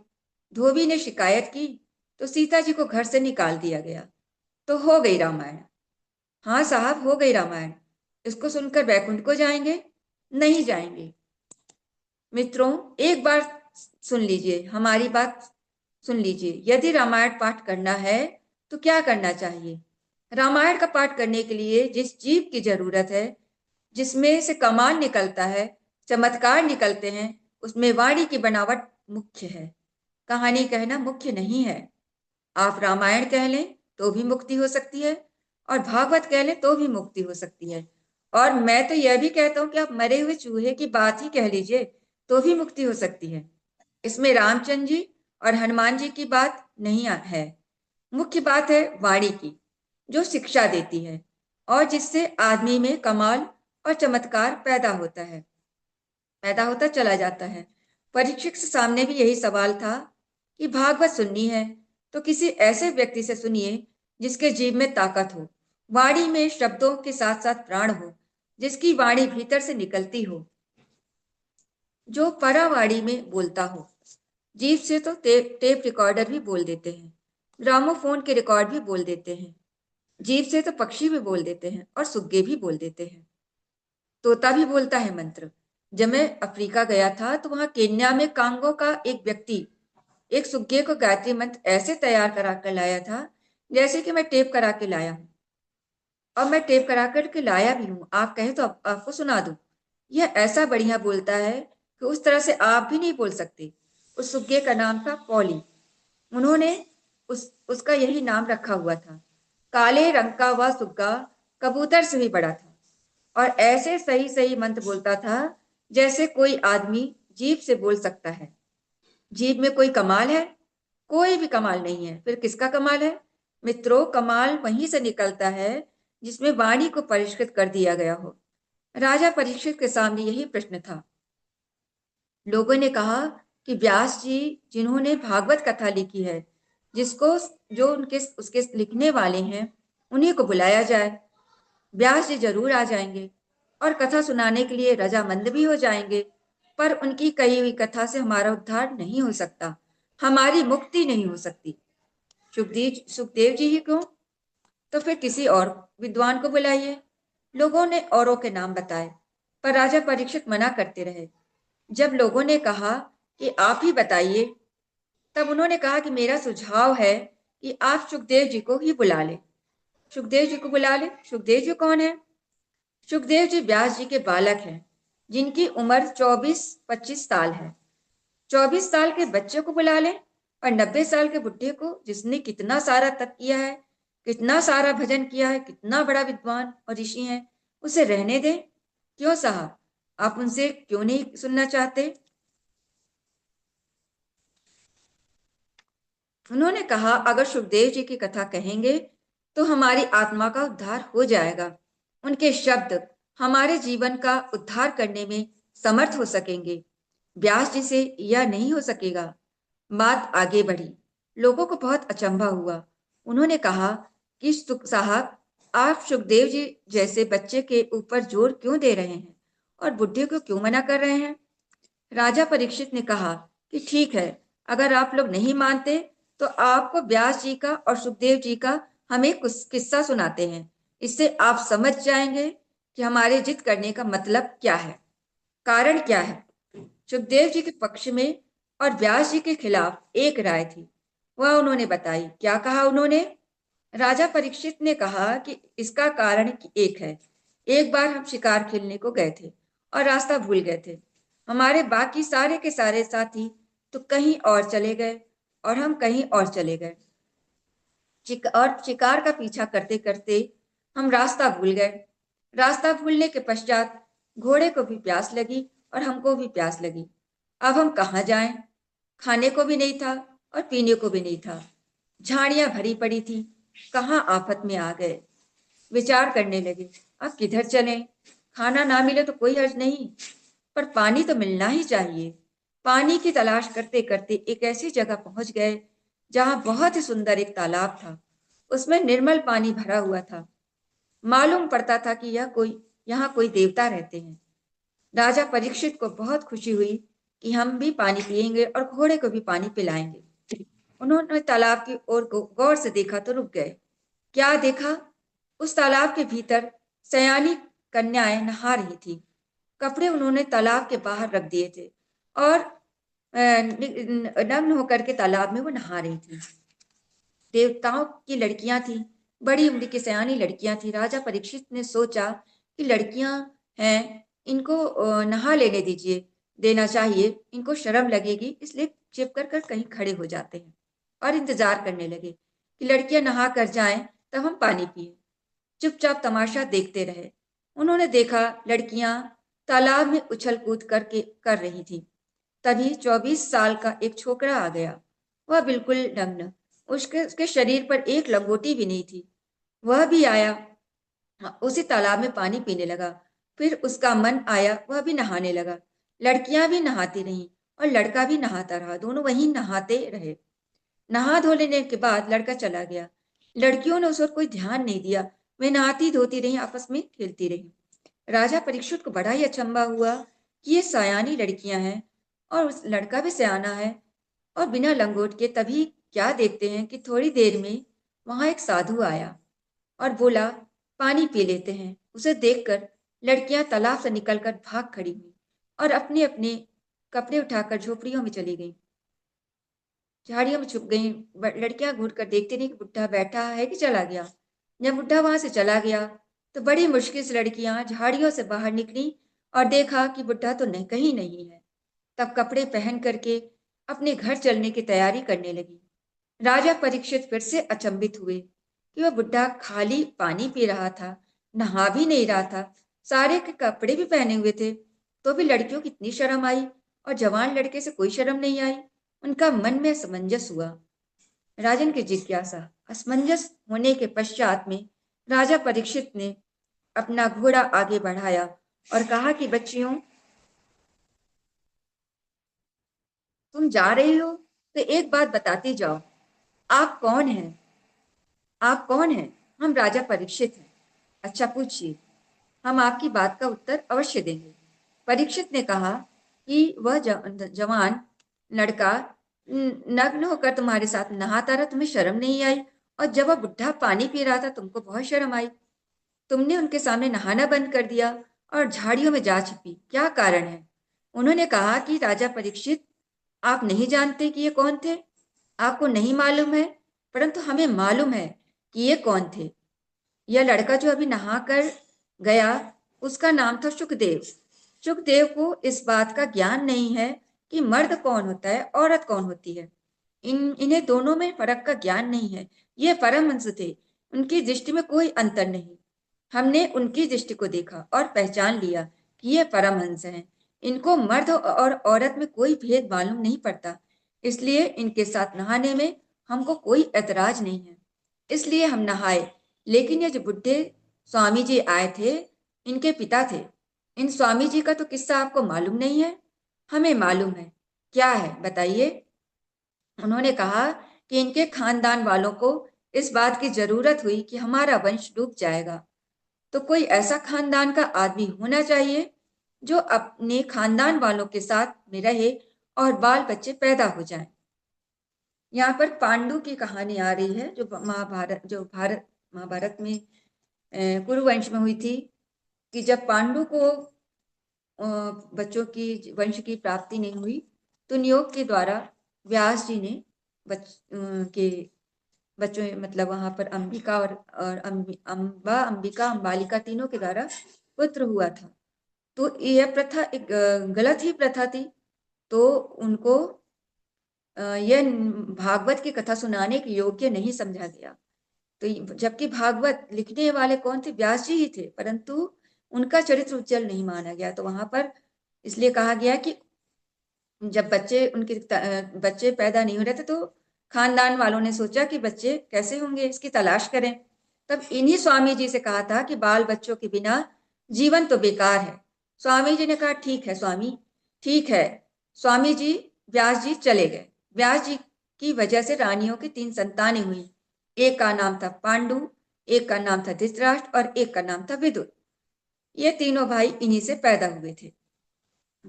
धोबी ने शिकायत की तो सीता जी को घर से निकाल दिया गया। तो हो गई रामायण। हाँ साहब, हो गई रामायण। इसको सुनकर वैकुंठ को जाएंगे? नहीं जाएंगे। मित्रों, एक बार सुन लीजिए, हमारी बात सुन लीजिए। यदि रामायण पाठ करना है तो क्या करना चाहिए? रामायण का पाठ करने के लिए जिस जीव की जरूरत है, जिसमें से कमाल निकलता है, चमत्कार निकलते हैं, उसमें वाणी की बनावट मुख्य है, कहानी कहना मुख्य नहीं है। आप रामायण कह लें तो भी मुक्ति हो सकती है, और भागवत कह लें तो भी मुक्ति हो सकती है। और मैं तो यह भी कहता हूं कि आप मरे हुए चूहे की बात ही कह लीजिए तो भी मुक्ति हो सकती है। इसमें रामचंद्र जी और हनुमान जी की बात नहीं है। मुख्य बात है वाणी की, जो शिक्षा देती है और जिससे आदमी में कमाल और चमत्कार पैदा होता चला जाता है। परीक्षित के सामने भी यही सवाल था कि भागवत सुननी है तो किसी ऐसे व्यक्ति से सुनिए जिसके जीव में ताकत हो, वाणी में शब्दों के साथ साथ प्राण हो, जिसकी वाणी भीतर से निकलती हो, जो परावाणी में बोलता हो। जीव से तो टेप रिकॉर्डर भी बोल देते हैं, ग्रामोफोन के रिकॉर्ड भी बोल देते हैं। जीव से तो पक्षी भी बोल देते हैं और सुग्गे भी बोल देते हैं। तोता भी बोलता है मंत्र। जब मैं अफ्रीका गया था तो वहां केन्या में कांगो का एक व्यक्ति एक सुग्गे को गायत्री मंत्र ऐसे तैयार करा कर लाया था जैसे कि मैं टेप करा के लाया हूँ। और मैं टेप करा कर के लाया भी हूँ, आप कहें तो आपको सुना दूं। यह ऐसा बढ़िया बोलता है कि उस तरह से आप भी नहीं बोल सकते। उस सुग्गे का नाम था पॉली। उन्होंने उसका यही नाम रखा हुआ था। काले रंग का वह सुग्गा कबूतर से भी बड़ा था और ऐसे सही सही मंत्र बोलता था जैसे कोई आदमी जीभ से बोल सकता है। जीभ में कोई कमाल है? कोई भी कमाल नहीं है। फिर किसका कमाल है? मित्रों, कमाल वहीं से निकलता है जिसमें वाणी को परिष्कृत कर दिया गया हो। राजा परीक्षित के सामने यही प्रश्न था। लोगों ने कहा कि व्यास जी, जिन्होंने भागवत कथा लिखी है, जिसको जो उनके उसके लिखने वाले हैं, उन्हीं को बुलाया जाए। व्यास जी जरूर आ जाएंगे और कथा सुनाने के लिए रजामंद भी हो जाएंगे, पर उनकी कही हुई कथा से हमारा उद्धार नहीं हो सकता, हमारी मुक्ति नहीं हो सकती। सुखदेव जी ही क्यों? तो फिर किसी और विद्वान को बुलाइए। लोगों ने औरों के नाम बताए, पर राजा परीक्षित मना करते रहे। जब लोगों ने कहा कि आप ही बताइए, तब उन्होंने कहा कि मेरा सुझाव है कि आप सुखदेव जी को ही बुला ले। सुखदेव जी को बुला ले। सुखदेव जी कौन है? सुखदेव जी व्यास जी के बालक हैं, जिनकी उम्र 24-25 साल है। 24 साल के बच्चे को बुला लें और 90 साल के बुढ़े को, जिसने कितना सारा तप किया है, कितना सारा भजन किया है, कितना बड़ा विद्वान और ऋषि है, उसे रहने दें। क्यों साहब, आप उनसे क्यों नहीं सुनना चाहते? उन्होंने कहा, अगर सुखदेव जी की कथा कहेंगे तो हमारी आत्मा का उद्धार हो जाएगा। उनके शब्द हमारे जीवन का उद्धार करने में समर्थ हो सकेंगे। व्यास जी से यह नहीं हो सकेगा। बात आगे बढ़ी। लोगों को बहुत अचंभा हुआ। उन्होंने कहा कि साहब, आप सुखदेव जी जैसे बच्चे के ऊपर जोर क्यों दे रहे हैं और बुढ़े को क्यों मना कर रहे हैं? राजा परीक्षित ने कहा कि ठीक है, अगर आप लोग नहीं मानते तो आपको व्यास जी का और सुखदेव जी का हम एक किस्सा सुनाते हैं। इससे आप समझ जाएंगे कि हमारे जिद करने का मतलब क्या है, कारण क्या है। सुखदेव जी के पक्ष में और व्यास जी के खिलाफ एक राय थी। वह उन्होंने बताई। क्या कहा उन्होंने? राजा परीक्षित ने कहा कि इसका कारण एक है। एक बार हम शिकार खेलने को गए थे और रास्ता भूल गए थे। हमारे बाकी सारे के सारे साथी तो कहीं और चले गए और हम कहीं और चले गए। और शिकार का पीछा करते करते हम रास्ता भूल गए। रास्ता भूलने के पश्चात घोड़े को भी प्यास लगी और हमको भी प्यास लगी। अब हम कहाँ जाएं? खाने को भी नहीं था और पीने को भी नहीं था। झाड़ियां भरी पड़ी थी। कहाँ आफत में आ गए। विचार करने लगे, अब किधर चलें? खाना ना मिले तो कोई हर्ज नहीं, पर पानी तो मिलना ही चाहिए। पानी की तलाश करते करते एक ऐसी जगह पहुंच गए जहां बहुत ही सुंदर एक तालाब था। उसमें निर्मल पानी भरा हुआ था। मालूम पड़ता था कि यहाँ कोई देवता रहते हैं। राजा परीक्षित को बहुत खुशी हुई कि हम भी पानी पिएंगे और घोड़े को भी पानी पिलाएंगे। उन्होंने तालाब की ओर गौर से देखा तो रुक गए। क्या देखा? उस तालाब के भीतर सयानी कन्याएं नहा रही थी। कपड़े उन्होंने तालाब के बाहर रख दिए थे और नग्न होकर के तालाब में वो नहा रही थी। देवताओं की लड़कियां थी, बड़ी उम्र की सयानी लड़कियां थी। राजा परीक्षित ने सोचा कि लड़कियां हैं, इनको नहा लेने दीजिए, देना चाहिए, इनको शर्म लगेगी, इसलिए छिप कर कहीं खड़े हो जाते हैं और इंतजार करने लगे कि लड़कियां नहा कर जाएं, तब हम पानी पिए। चुपचाप तमाशा देखते रहे। उन्होंने देखा लड़कियां तालाब में उछल कूद करके कर रही थी। तभी 24 साल का एक छोकरा आ गया। वह बिल्कुल नग्न, उसके उसके शरीर पर एक लंगोटी भी नहीं थी। वह भी आया, उसी तालाब में पानी पीने लगा। फिर उसका मन आया, वह भी नहाने लगा। लड़कियां भी नहाती रहीं और लड़का भी नहाता रहा। दोनों वहीं नहाते रहे। नहा धो लेने के बाद लड़का चला गया। लड़कियों ने उस पर कोई ध्यान नहीं दिया। वे नहाती धोती रहीं, आपस में खेलती रहीं। राजा परीक्षित को बड़ा ही अचंभा हुआ कि ये सयानी लड़कियां हैं और उस लड़का भी सयाना है और बिना लंगोट के। तभी क्या देखते हैं कि थोड़ी देर में वहां एक साधु आया और बोला, पानी पी लेते हैं। उसे देखकर लड़कियां तालाब से निकलकर भाग खड़ी हुई और अपने अपने कपड़े उठाकर झोपड़ियों में चली गईं, झाड़ियों में छुप गईं। लड़कियां घूर कर देखती रहीं कि बुढ़ा बैठा है कि चला गया। जब बुढ़ा वहां से चला गया तो बड़ी मुश्किल से लड़कियां झाड़ियों से बाहर निकली और देखा कि बुढ़ा तो नहीं, कहीं नहीं है। तब कपड़े पहन करके अपने घर चलने की तैयारी करने लगी। राजा परीक्षित फिर से अचंभित हुए कि वह बुढ़ा खाली पानी पी रहा था, नहा भी नहीं रहा था, सारे के कपड़े भी पहने हुए थे, तो भी लड़कियों की इतनी शर्म आई और जवान लड़के से कोई शर्म नहीं आई। उनका मन में असमंजस हुआ। राजन की जिज्ञासा, असमंजस होने के पश्चात में राजा परीक्षित ने अपना घोड़ा आगे बढ़ाया और कहा कि बच्चियों, तुम जा रही हो तो एक बात बताती जाओ, आप कौन हैं? आप कौन हैं? हम राजा परीक्षित हैं। अच्छा, पूछिए, हम आपकी बात का उत्तर अवश्य देंगे। परीक्षित ने कहा कि वह जवान लड़का नग्न होकर तुम्हारे साथ नहाता रहा, तुम्हें शर्म नहीं आई, और जब वह बुढ़ा पानी पी रहा था तुमको बहुत शर्म आई। तुमने उनके सामने नहाना बंद कर दिया और झाड़ियों में जा छिपी, क्या कारण है? उन्होंने कहा कि राजा परीक्षित, आप नहीं जानते कि ये कौन थे, आपको नहीं मालूम है, परंतु हमें मालूम है कि ये कौन थे। यह लड़का जो अभी नहा कर गया, उसका नाम था सुखदेव। सुखदेव को इस बात का ज्ञान नहीं है कि मर्द कौन होता है, औरत कौन होती है। इन्हें दोनों में फर्क का ज्ञान नहीं है। ये परमहंस थे, उनकी दृष्टि में कोई अंतर नहीं। हमने उनकी दृष्टि को देखा और पहचान लिया कि ये परमहंस हैं। इनको मर्द और औरत में कोई भेद मालूम नहीं पड़ता, इसलिए इनके साथ नहाने में हमको कोई ऐतराज नहीं है। इसलिए हम नहाए। लेकिन ये जो बुढ़े स्वामी जी आए थे, इनके पिता थे। इन स्वामी जी का तो किस्सा आपको मालूम नहीं है, हमें मालूम है। क्या है बताइए? उन्होंने कहा कि इनके खानदान वालों को इस बात की जरूरत हुई कि हमारा वंश डूब जाएगा, तो कोई ऐसा खानदान का आदमी होना चाहिए जो अपने खानदान वालों के साथ में रहे और बाल बच्चे पैदा हो जाएं। यहाँ पर पांडु की कहानी आ रही है, जो भारत महाभारत में कुरुवंश में हुई थी, कि जब पांडु को बच्चों की वंश की प्राप्ति नहीं हुई, तो नियोग के द्वारा व्यास जी ने के बच्चों, मतलब वहां पर अंबिका और अंबिका अंबालिका तीनों के द्वारा पुत्र हुआ था। तो यह प्रथा एक गलत ही प्रथा थी। तो उनको यह भागवत की कथा सुनाने के योग्य नहीं समझा गया। तो जबकि भागवत लिखने वाले कौन थे? व्यास जी ही थे, परंतु उनका चरित्र उज्जवल नहीं माना गया। तो वहां पर इसलिए कहा गया कि जब बच्चे पैदा नहीं हो रहे थे, तो खानदान वालों ने सोचा कि बच्चे कैसे होंगे, इसकी तलाश करें। तब इन्हीं स्वामी जी से कहा था कि बाल बच्चों के बिना जीवन तो बेकार है। स्वामी जी ने कहा, ठीक है स्वामी, ठीक है। स्वामी जी, व्यास जी चले गए। व्यास जी की वजह से रानियों की 3 संतानें हुई। एक का नाम था पांडु, एक का नाम था धृतराष्ट्र और एक का नाम था विदुर। ये तीनों भाई इन्हीं से पैदा हुए थे।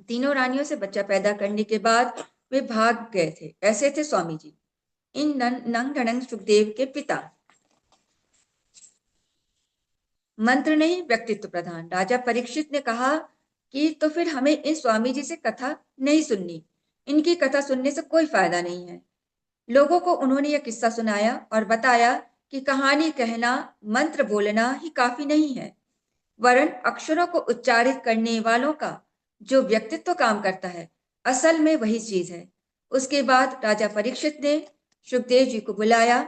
तीनों रानियों से बच्चा पैदा करने के बाद वे भाग गए थे। ऐसे थे स्वामी जी। इन नंग रणंग सुखदेव के पिता। मंत्र नहीं, व्यक्तित्व प्रधान। राजा परीक्षित ने कहा कि तो फिर हमें इन स्वामी जी से कथा नहीं सुननी, इनकी कथा सुनने से कोई फायदा नहीं है। लोगों को उन्होंने यह किस्सा सुनाया और बताया कि कहानी कहना, मंत्र बोलना ही काफी नहीं है, वरन अक्षरों को उच्चारित करने वालों का जो व्यक्तित्व काम करता है, असल में वही चीज है। उसके बाद राजा परीक्षित ने सुखदेव जी को बुलाया।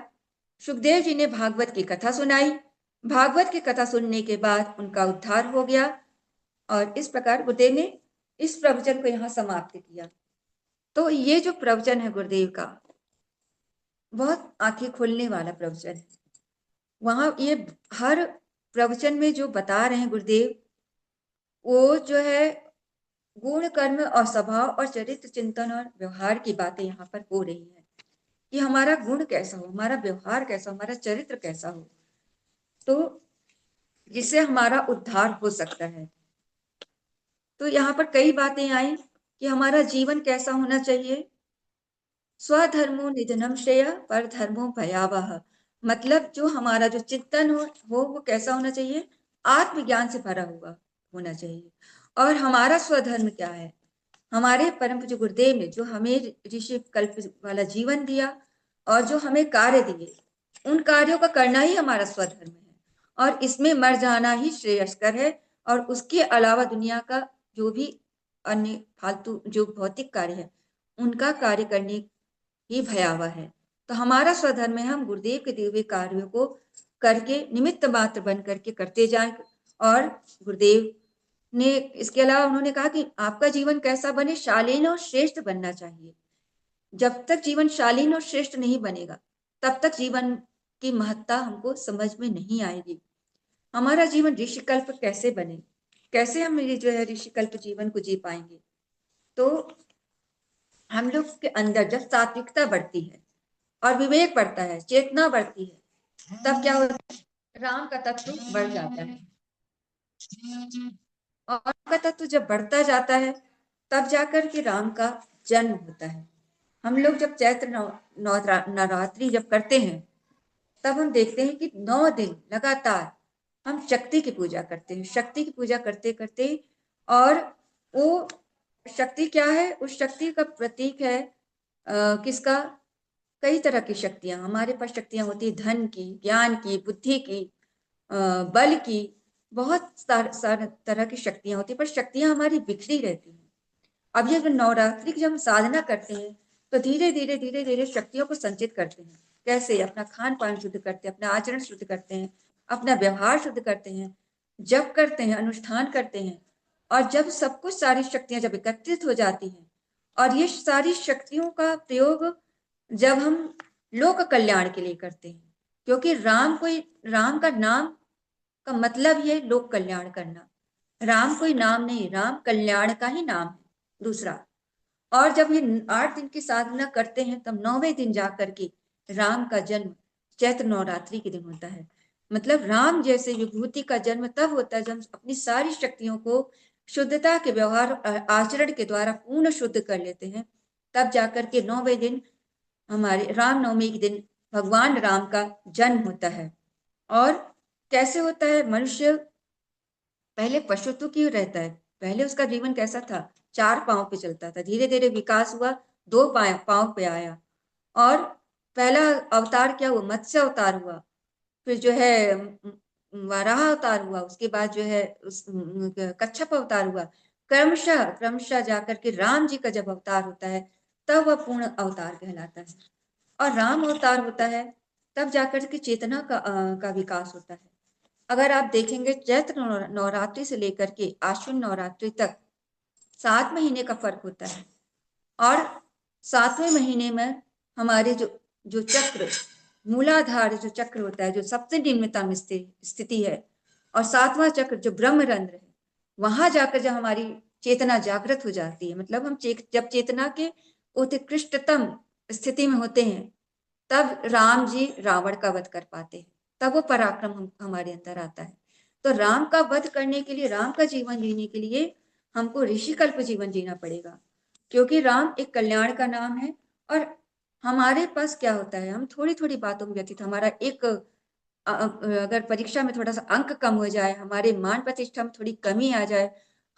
सुखदेव जी ने भागवत की कथा सुनाई। भागवत की कथा सुनने के बाद उनका उद्धार हो गया और इस प्रकार गुरुदेव ने इस प्रवचन को यहाँ समाप्त किया। तो ये जो प्रवचन है गुरुदेव का, बहुत आंखें खोलने वाला प्रवचन है। वहां ये हर प्रवचन में जो बता रहे हैं गुरुदेव, वो जो है गुण कर्म और स्वभाव और चरित्र चिंतन और व्यवहार की बातें यहाँ पर हो रही है कि हमारा गुण कैसा हो, हमारा व्यवहार कैसा हो, हमारा चरित्र कैसा हो, तो जिससे हमारा उद्धार हो सकता है। तो यहाँ पर कई बातें आई कि हमारा जीवन कैसा होना चाहिए। स्वधर्मो निधनम श्रेय पर धर्मो भयावह। मतलब जो हमारा जो चिंतन हो वो कैसा होना चाहिए, आत्मज्ञान से भरा हुआ होना चाहिए। और हमारा स्वधर्म क्या है, हमारे परम पूज्य गुरुदेव ने जो हमें ऋषि कल्प वाला जीवन दिया और जो हमें कार्य दिए, उन कार्यों का करना ही हमारा स्वधर्म है और इसमें मर जाना ही श्रेयस्कर है। और उसके अलावा दुनिया का जो भी अन्य फालतू जो भौतिक कार्य है, उनका कार्य करने ही भयावह है। तो हमारा स्वधर्म है, हम गुरुदेव के दिए हुए कार्यों को करके निमित्त मात्र बन करके करते जाएं। और गुरुदेव ने इसके अलावा उन्होंने कहा कि आपका जीवन कैसा बने, शालीन और श्रेष्ठ बनना चाहिए। जब तक जीवन शालीन और श्रेष्ठ नहीं बनेगा, तब तक जीवन की महत्ता हमको समझ में नहीं आएगी। हमारा जीवन ऋषिकल्प कैसे बने, कैसे हम ये जो है ऋषिकल्प जीवन को जी पाएंगे। तो हम लोग के अंदर जब सात्विकता बढ़ती है और विवेक बढ़ता है, चेतना बढ़ती है, तब क्या होता है, राम का तत्व बढ़ जाता है। और राम का तत्व जब बढ़ता जाता है, तब जाकर के राम का जन्म होता है। हम लोग जब चैत्र नवरात्रि जब करते हैं, तब हम देखते हैं कि 9 दिन लगातार हम शक्ति की पूजा करते हैं, शक्ति की पूजा करते करते। और वो शक्ति क्या है, उस शक्ति का प्रतीक है किसका, कई तरह की शक्तियां हमारे पास शक्तियां होती है, धन की, ज्ञान की, बुद्धि की, बल की, बहुत सारे तरह की शक्तियां होती है, पर शक्तियां हमारी बिखरी रहती हैं। अब ये नवरात्रि की जब हम साधना करते हैं, तो धीरे धीरे धीरे धीरे शक्तियों को संचित करते हैं। कैसे, अपना खान पान शुद्ध करते हैं, अपना आचरण शुद्ध करते हैं, अपना व्यवहार शुद्ध करते हैं, जप करते हैं, अनुष्ठान करते हैं। और जब सब कुछ सारी शक्तियां जब एकत्रित हो जाती हैं, और ये सारी शक्तियों का प्रयोग जब हम लोक कल्याण के लिए करते हैं, क्योंकि राम का नाम का मतलब ये लोक कल्याण करना। राम कोई नाम नहीं, राम कल्याण का ही नाम है दूसरा। और जब ये 8 दिन की साधना करते हैं, तब 9वें दिन जाकर के राम का जन्म चैत्र नवरात्रि के दिन होता है। मतलब राम जैसे विभूति का जन्म तब होता है जब हम अपनी सारी शक्तियों को शुद्धता के व्यवहार आचरण के द्वारा पूर्ण शुद्ध कर लेते हैं। तब जाकर के 9वें दिन, हमारे रामनवमी के दिन, भगवान राम का जन्म होता है। और कैसे होता है, मनुष्य पहले पशु तो क्यों रहता है, पहले उसका जीवन कैसा था, 4 पांव पे चलता था, धीरे धीरे विकास हुआ, 2 पांव पे आया। और पहला अवतार क्या हुआ, मत्स्य अवतार हुआ। फिर जो है वराह अवतार हुआ, उसके बाद जो है कच्छप अवतार हुआ। क्रमशः क्रमशः जाकर के राम जी का जब अवतार होता है, तब वह पूर्ण अवतार कहलाता है। और राम अवतार होता है, तब जाकर के चेतना का विकास होता है। अगर आप देखेंगे, चैत्र नवरात्रि से लेकर के आश्विन नवरात्रि तक 7 महीने का फर्क होता है। और 7वें महीने में हमारे जो जो चक्र, मूलाधार जो चक्र होता है, जो सबसे निम्नतम स्थिति है, और 7वां चक्र जो ब्रह्मरंध्र है, वहां जाकर जब हमारी चेतना जागृत हो जाती है, मतलब हम जब चेतना के उत्कृष्टतम स्थिति में होते हैं, तब राम जी रावण का वध कर पाते हैं, तब वो पराक्रम हमारे अंदर आता है। तो राम का वध करने के लिए, राम का जीवन जीने के लिए हमको ऋषिकल्प जीवन जीना पड़ेगा, क्योंकि राम एक कल्याण का नाम है। और हमारे पास क्या होता है, हम थोड़ी थोड़ी बातों में व्यतीत, हमारा एक अगर परीक्षा में थोड़ा सा अंक कम हो जाए, हमारे मान प्रतिष्ठा में थोड़ी कमी आ जाए,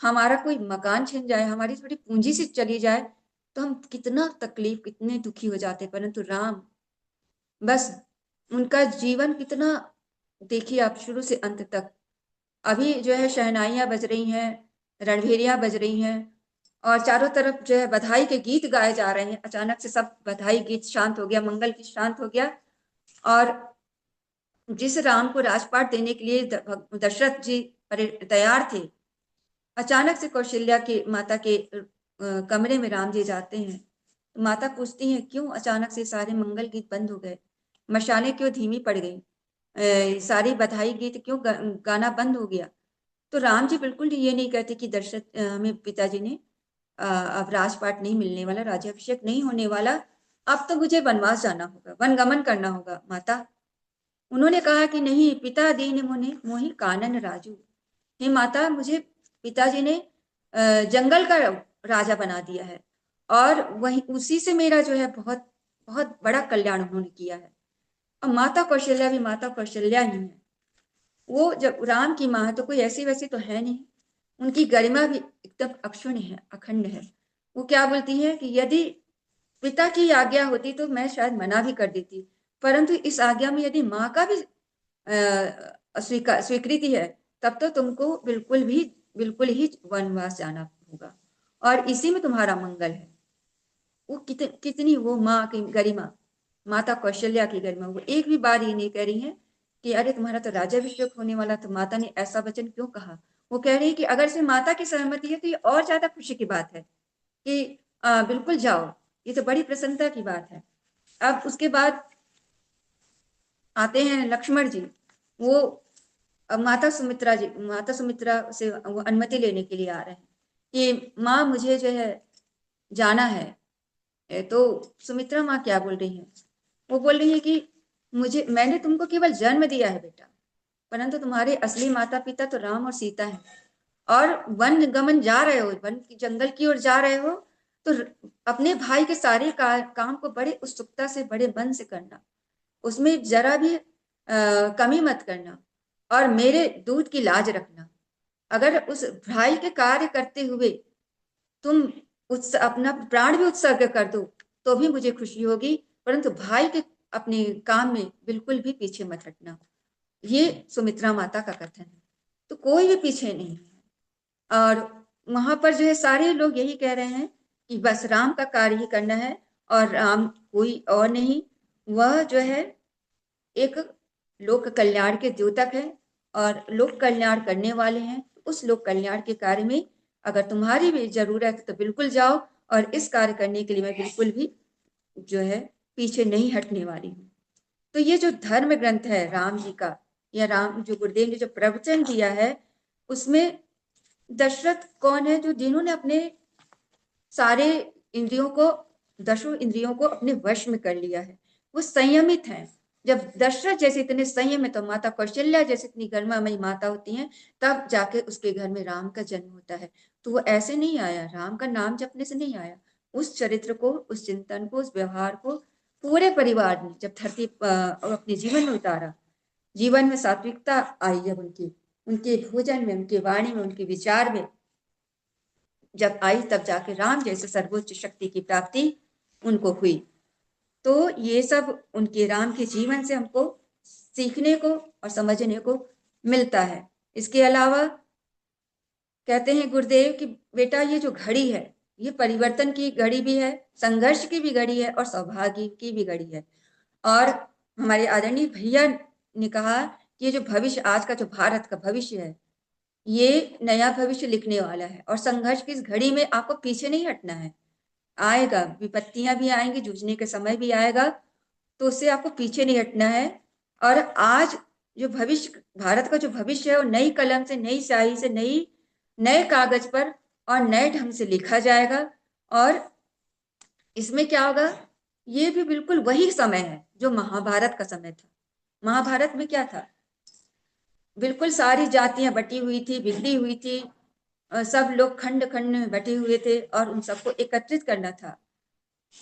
हमारा कोई मकान छिन जाए, हमारी थोड़ी पूंजी से चली जाए, तो हम कितना तकलीफ, कितने दुखी हो जाते हैं। परंतु राम, बस उनका जीवन कितना, देखिए आप शुरू से अंत तक। अभी जो है शहनाइयां बज रही हैं, रणभेरियां बज रही हैं, और चारों तरफ जो है बधाई के गीत गाए जा रहे हैं। अचानक से सब बधाई गीत शांत हो गया, मंगल गीत शांत हो गया। और जिस राम को राजपाट देने के लिए दशरथ जी तैयार थे, अचानक से कौशल्या के माता के कमरे में राम जी जाते हैं। तो माता पूछती हैं, क्यों अचानक से सारे मंगल गीत बंद हो गए, मशालें क्यों धीमी पड़ गई, सारी बधाई गीत क्यों गाना बंद हो गया। तो राम जी बिल्कुल ये नहीं कहते कि दशरथ हमें पिताजी ने अब राजपाट नहीं मिलने वाला, राज्याभिषेक नहीं होने वाला, अब तो मुझे वनवास जाना होगा, वनगमन करना होगा माता। उन्होंने कहा कि नहीं, पिता दीन मुने मोहि कानन राजू। हे माता, मुझे पिताजी ने जंगल का राजा बना दिया है, और वही उसी से मेरा जो है बहुत बहुत बड़ा कल्याण उन्होंने किया है। और माता कौशल्या भी माता कौशल्या ही है। वो जब राम की माँ है तो कोई ऐसी वैसी तो है नहीं, उनकी गरिमा भी एकदम अक्षुण्ण है, अखंड है। वो क्या बोलती है कि यदि पिता की आज्ञा होती तो मैं शायद मना भी कर देती, परंतु इस आज्ञा में यदि माँ का भी स्वीकृति है, तब तो तुमको बिल्कुल ही वनवास जाना होगा, और इसी में तुम्हारा मंगल है। वो कितनी वो माँ की गरिमा, माता कौशल्या की गरिमा, वो एक भी बार ये नहीं कह रही है कि अरे तुम्हारा तो राज्याभिषेक होने वाला, तो माता ने ऐसा वचन क्यों कहा। वो कह रही है कि अगर से माता की सहमति है तो ये और ज्यादा खुशी की बात है कि बिल्कुल जाओ, ये तो बड़ी प्रसन्नता की बात है। अब उसके बाद आते हैं लक्ष्मण जी। वो अब माता सुमित्रा से वो अनुमति लेने के लिए आ रहे हैं कि माँ मुझे जो है जाना है। तो सुमित्रा माँ क्या बोल रही है, वो बोल रही है कि मैंने तुमको केवल जन्म दिया है बेटा, परंतु तुम्हारे असली माता पिता तो राम और सीता है, और वन गमन जा रहे हो, वन की जंगल की ओर जा रहे हो, तो अपने भाई के सारे काम को बड़े उत्सुकता से, बड़े मन से करना, उसमें जरा भी कमी मत करना, और मेरे दूध की लाज रखना। अगर उस भाई के कार्य करते हुए तुम अपना प्राण भी उत्सर्ग कर दो तो भी मुझे खुशी होगी, परंतु भाई के अपने काम में बिल्कुल भी पीछे मत हटना। ये सुमित्रा माता का कथन है। तो कोई भी पीछे नहीं है। और वहां पर जो है सारे लोग यही कह रहे हैं कि बस राम का कार्य ही करना है, और राम कोई और नहीं, वह जो है एक लोक कल्याण के द्योतक है, और लोक कल्याण करने वाले हैं। उस लोक कल्याण के कार्य में अगर तुम्हारी भी जरूरत है तो बिल्कुल जाओ, और इस कार्य करने के लिए मैं बिल्कुल भी जो है पीछे नहीं हटने वाली हूँ। तो ये जो धर्म ग्रंथ है राम जी का, या राम जो गुरुदेव ने जो प्रवचन दिया है, उसमें दशरथ कौन है, जो जिन्होंने अपने सारे इंद्रियों को, दसों इंद्रियों को अपने वश में कर लिया है, वो संयमित है। जब दशरथ जैसे इतने संयम है, तो माता कौशल्या जैसे इतनी गर्मामयी माता होती हैं, तब जाके उसके घर में राम का जन्म होता है। तो वो ऐसे नहीं आया, राम का नाम जपने से नहीं आया। उस चरित्र को, उस चिंतन को, उस व्यवहार को पूरे परिवार ने जब धरती अपने जीवन में उतारा, जीवन में सात्विकता आई, जब उनके भोजन में, उनके वाणी में, उनके विचार में जब आई, तब जाके राम जैसे सर्वोच्च शक्ति की प्राप्ति उनको हुई। तो ये सब उनके राम के जीवन से हमको सीखने को और समझने को मिलता है। इसके अलावा कहते हैं गुरुदेव कि बेटा, ये जो घड़ी है, ये परिवर्तन की घड़ी भी है, संघर्ष की भी घड़ी है, और सौभाग्य की भी घड़ी है। और हमारे आदरणीय भैया ने कहा कि ये जो भविष्य, आज का जो भारत का भविष्य है, ये नया भविष्य लिखने वाला है, और संघर्ष की इस घड़ी में आपको पीछे नहीं हटना है। आएगा, विपत्तियां भी आएंगी, जूझने के समय भी आएगा, तो उससे आपको पीछे नहीं हटना है। और आज जो भविष्य, भारत का जो भविष्य है, वो नई कलम से, नई स्याही से, नए कागज पर और नए ढंग से लिखा जाएगा। और इसमें क्या होगा, ये भी बिल्कुल वही समय है जो महाभारत का समय था। महाभारत में क्या था, बिल्कुल सारी जातियां बटी हुई थी, बिगड़ी हुई थी, सब लोग खंड खंड में बटे हुए थे, और उन सबको एकत्रित करना था।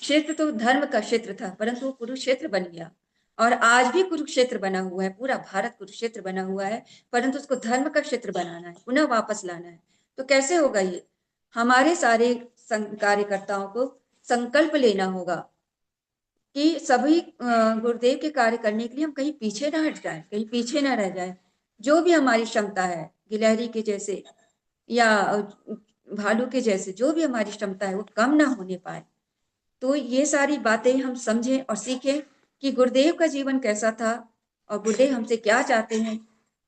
क्षेत्र तो धर्म का क्षेत्र था, परंतु वो कुरुक्षेत्र बन गया। और आज भी कुरुक्षेत्र बना हुआ है, पूरा भारत कुरुक्षेत्र बना हुआ है, परंतु उसको धर्म का क्षेत्र बनाना है, पुनः वापस लाना है। तो कैसे होगा ये? हमारे सारे कार्यकर्ताओं को संकल्प लेना होगा कि सभी गुरुदेव के कार्य करने के लिए हम कहीं पीछे ना हट जाएं, कहीं पीछे ना रह जाएं। जो भी हमारी क्षमता है, गिलहरी के जैसे या भालू के जैसे जो भी हमारी क्षमता है वो कम ना होने पाए। तो ये सारी बातें हम समझें और सीखें कि गुरुदेव का जीवन कैसा था और गुरुदेव हमसे क्या चाहते हैं।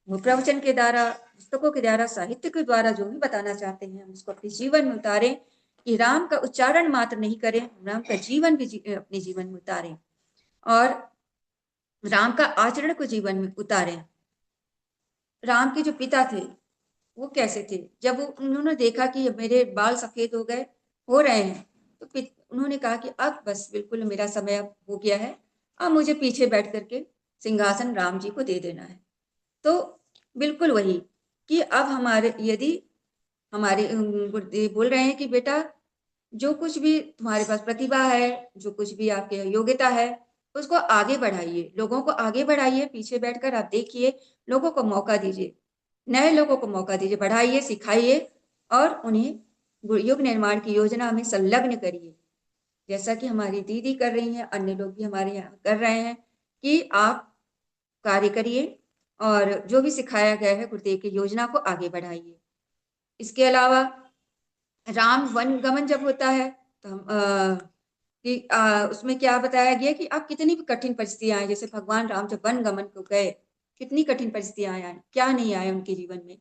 वो प्रवचन के द्वारा, पुस्तकों के द्वारा, साहित्य के द्वारा जो भी बताना चाहते हैं हम उसको अपने जीवन में उतारें, कि राम का उच्चारण मात्र नहीं करें, राम का जीवन भी अपने जीवन में उतारें और राम का आचरण को जीवन में उतारें। राम के जो पिता थे वो कैसे थे? जब उन्होंने देखा कि मेरे बाल सफेद हो रहे हैं, तो उन्होंने कहा कि अब बस बिल्कुल मेरा समय अब हो गया है, अब मुझे पीछे बैठ करके सिंहासन राम जी को दे देना है। तो बिल्कुल वही कि अब हमारे यदि हमारे गुरुदेव बोल रहे हैं कि बेटा जो कुछ भी तुम्हारे पास प्रतिभा है, जो कुछ भी आपके योग्यता है, उसको आगे बढ़ाइए, लोगों को आगे बढ़ाइए, पीछे बैठकर आप देखिए, लोगों को मौका दीजिए, नए लोगों को मौका दीजिए, बढ़ाइए, सिखाइए और उन्हें युग निर्माण की योजना में संलग्न करिए। जैसा कि हमारी दीदी कर रही हैं, अन्य लोग भी हमारे यहाँ कर रहे हैं कि आप कार्य करिए और जो भी सिखाया गया है गुरुदेव की योजना को आगे बढ़ाइए। इसके अलावा राम वन गमन जब होता है तो उसमें क्या बताया गया कि आप कितनी भी कठिन परिस्थितियां आए, जैसे भगवान राम जब वन गमन को गए, कितनी कठिन परिस्थितियां आए, क्या नहीं आए उनके जीवन में।